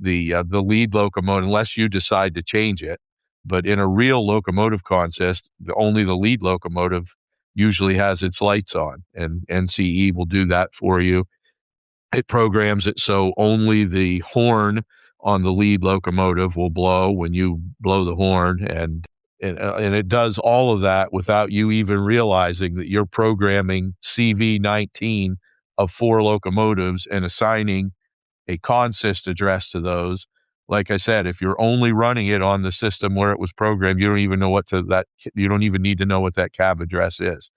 the lead locomotive, unless you decide to change it. But in a real locomotive consist, only the lead locomotive usually has its lights on, and NCE will do that for you. It programs it so only the horn on the lead locomotive will blow when you blow the horn, and it does all of that without you even realizing that you're programming CV19 of 4 locomotives and assigning a consist address to those. Like I said, if you're only running it on the system where it was programmed, you don't even need to know what that cab address is.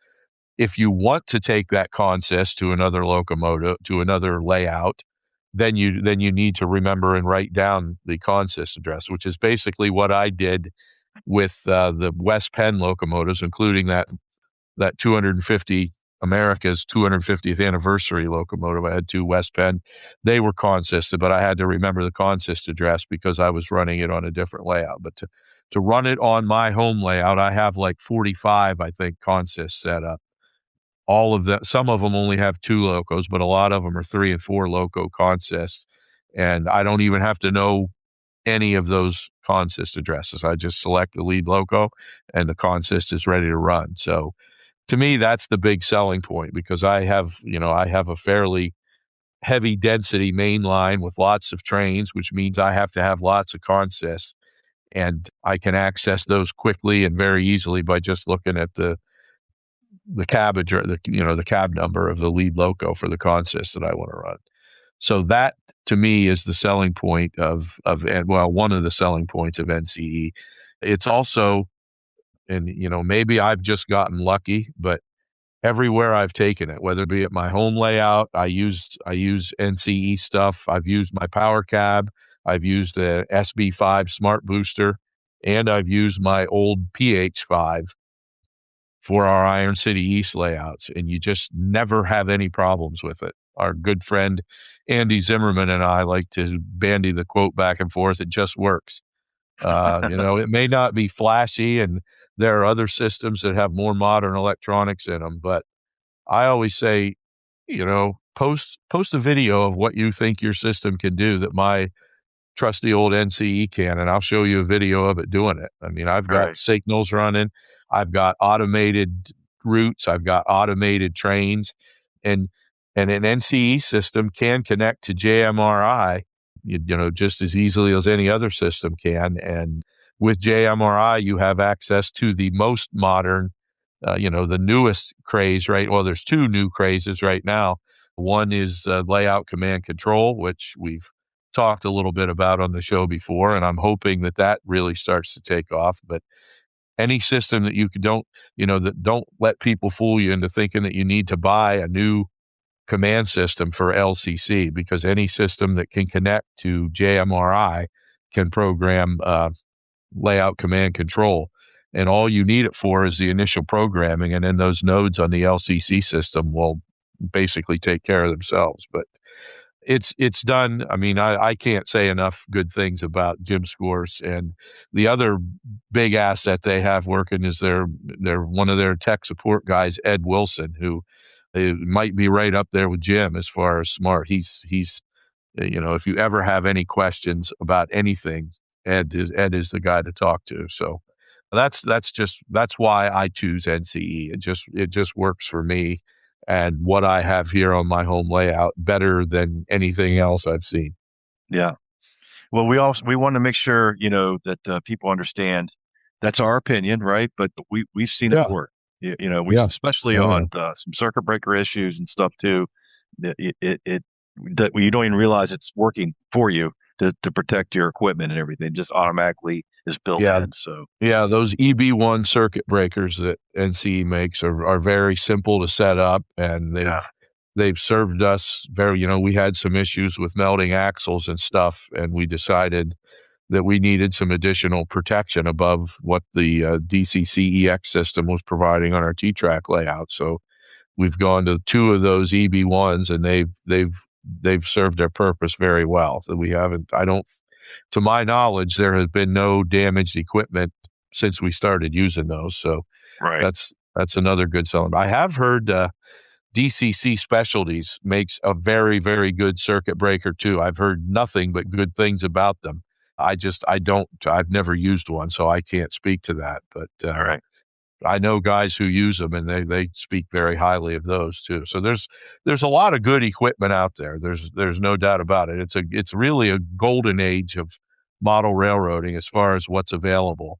If you want to take that consist to another locomotive, to another layout, then you need to remember and write down the consist address, which is basically what I did with the West Penn locomotives, including that 250 America's 250th anniversary locomotive. I had 2 West Penn. They were consisted, but I had to remember the consist address because I was running it on a different layout. But to run it on my home layout, I have like 45, I think, consists set up. All of them, some of them only have 2 locos, but a lot of them are 3 and 4 loco consists. And I don't even have to know any of those consist addresses. I just select the lead loco and the consist is ready to run. So to me, that's the big selling point, because I have a fairly heavy density main line with lots of trains, which means I have to have lots of consists, and I can access those quickly and very easily by just looking at the cab address, the cab number of the lead loco for the consist that I want to run. So that, to me, is the selling point one of the selling points of NCE. It's also, and maybe I've just gotten lucky, but everywhere I've taken it, whether it be at my home layout, I use NCE stuff. I've used my power cab, I've used a SB5 smart booster, and I've used my old PH5 for our Iron City East layouts, and you just never have any problems with it. Our good friend Andy Zimmerman and I like to bandy the quote back and forth, it just works. It may not be flashy, and there are other systems that have more modern electronics in them, but I always say, post a video of what you think your system can do that my trusty old NCE can, and I'll show you a video of it doing it. I mean, I've got signals running, I've got automated routes, I've got automated trains, and an NCE system can connect to JMRI, just as easily as any other system can. And with JMRI, you have access to the most modern, the newest craze, right? Well, there's 2 new crazes right now. One is layout command control, which we've talked a little bit about on the show before, and I'm hoping that really starts to take off. But any system that don't let people fool you into thinking that you need to buy a new command system for LCC, because any system that can connect to JMRI can program layout command control. And all you need it for is the initial programming. And then those nodes on the LCC system will basically take care of themselves. But it's done. I mean, I can't say enough good things about Jim Scores. And the other big asset they have working is they're one of their tech support guys, Ed Wilson, who might be right up there with Jim as far as smart. He's if you ever have any questions about anything, Ed is the guy to talk to. So that's why I choose NCE. It just works for me and what I have here on my home layout better than anything else I've seen. Yeah. Well, we want to make sure, that people understand that's our opinion, right? But we've seen it work. Especially on some circuit breaker issues and stuff too. That you don't even realize it's working for you to protect your equipment and everything. It just automatically is built in. So those EB1 circuit breakers that NCE makes are very simple to set up, and they've served us very. We had some issues with melting axles and stuff, and we decided that we needed some additional protection above what the DCCEX system was providing on our T-track layout. So we've gone to 2 of those EB1s, and they've served their purpose very well. So to my knowledge, there has been no damaged equipment since we started using those. So that's another good selling. I have heard DCC Specialties makes a very, very good circuit breaker too. I've heard nothing but good things about them. I've never used one, so I can't speak to that. But I know guys who use them, and they speak very highly of those too. So there's a lot of good equipment out there. There's no doubt about it. It's really a golden age of model railroading as far as what's available.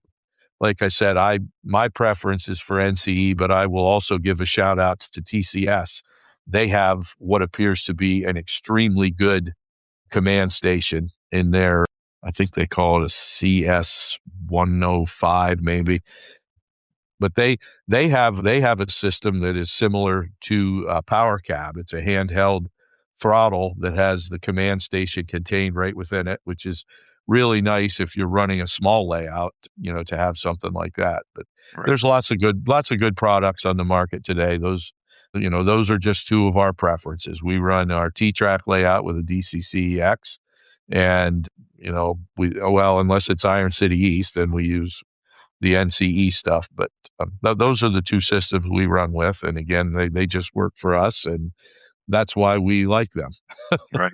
Like I said, my preference is for NCE, but I will also give a shout out to TCS. They have what appears to be an extremely good command station in their, I think they call it a CS 105 maybe. But they have a system that is similar to Power Cab. It's a handheld throttle that has the command station contained right within it, which is really nice if you're running a small layout, to have something like that. But there's lots of good products on the market today. Those are just 2 of our preferences. We run our T-track layout with a DCCEX, and unless it's Iron City East, then we use the NCE stuff. But those are the 2 systems we run with, and again, they just work for us, and that's why we like them. Right.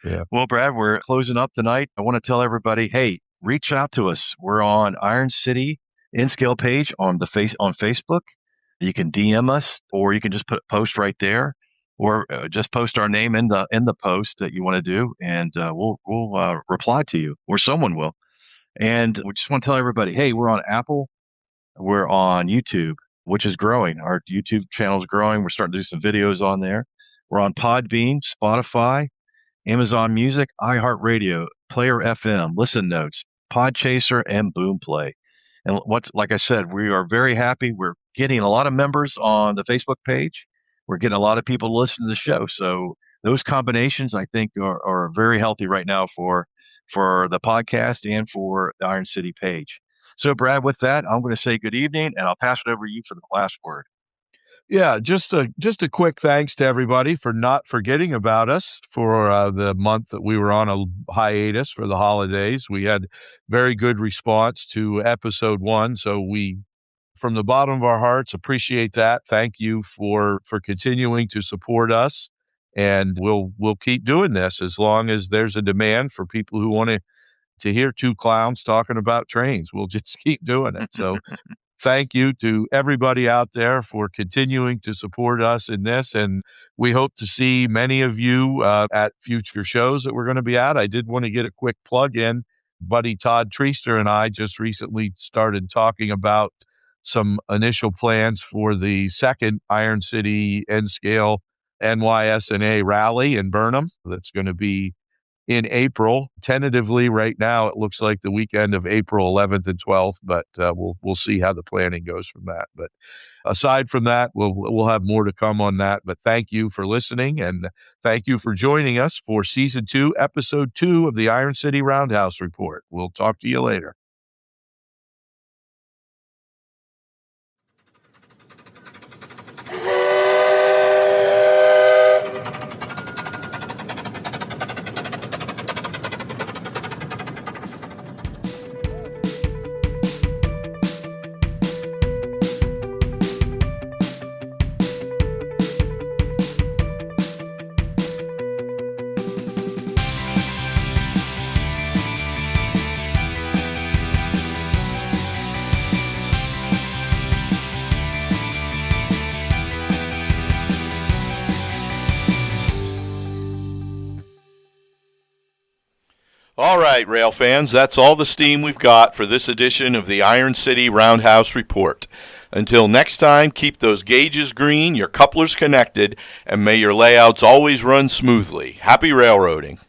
Yeah. Well, Brad, we're closing up tonight. I want to tell everybody, hey, reach out to us. We're on Iron City N-Scale page on Facebook. You can DM us, or you can just post right there, or just post our name in the post that you want to do, and we'll reply to you, or someone will. And we just want to tell everybody, hey, we're on Apple, we're on YouTube, which is growing. Our YouTube channel is growing. We're starting to do some videos on there. We're on Podbean, Spotify, Amazon Music, iHeartRadio, Player FM, Listen Notes, Podchaser, and Boomplay. And like I said, we are very happy. We're getting a lot of members on the Facebook page. We're getting a lot of people to listen to the show. So those combinations, I think, are very healthy right now for the podcast and for the Iron City page. So, Brad, with that, I'm going to say good evening, and I'll pass it over to you for the last word. Yeah, just a quick thanks to everybody for not forgetting about us for the month that we were on a hiatus for the holidays. We had very good response to episode 1, so we, from the bottom of our hearts, appreciate that. Thank you for continuing to support us, and we'll keep doing this as long as there's a demand for people who want to hear 2 clowns talking about trains. We'll just keep doing it. So thank you to everybody out there for continuing to support us in this, and we hope to see many of you at future shows that we're going to be at. I did want to get a quick plug in. Buddy Todd Treaster and I just recently started talking about some initial plans for the second Iron City N-Scale NYSNA rally in Burnham. That's going to be in April. Tentatively, right now, it looks like the weekend of April 11th and 12th, but we'll see how the planning goes from that. But aside from that, we'll have more to come on that. But thank you for listening, and thank you for joining us for Season 2, Episode 2 of the Iron City Roundhouse Report. We'll talk to you later. All right, rail fans, that's all the steam we've got for this edition of the Iron City Roundhouse Report. Until next time, keep those gauges green, your couplers connected, and may your layouts always run smoothly. Happy railroading.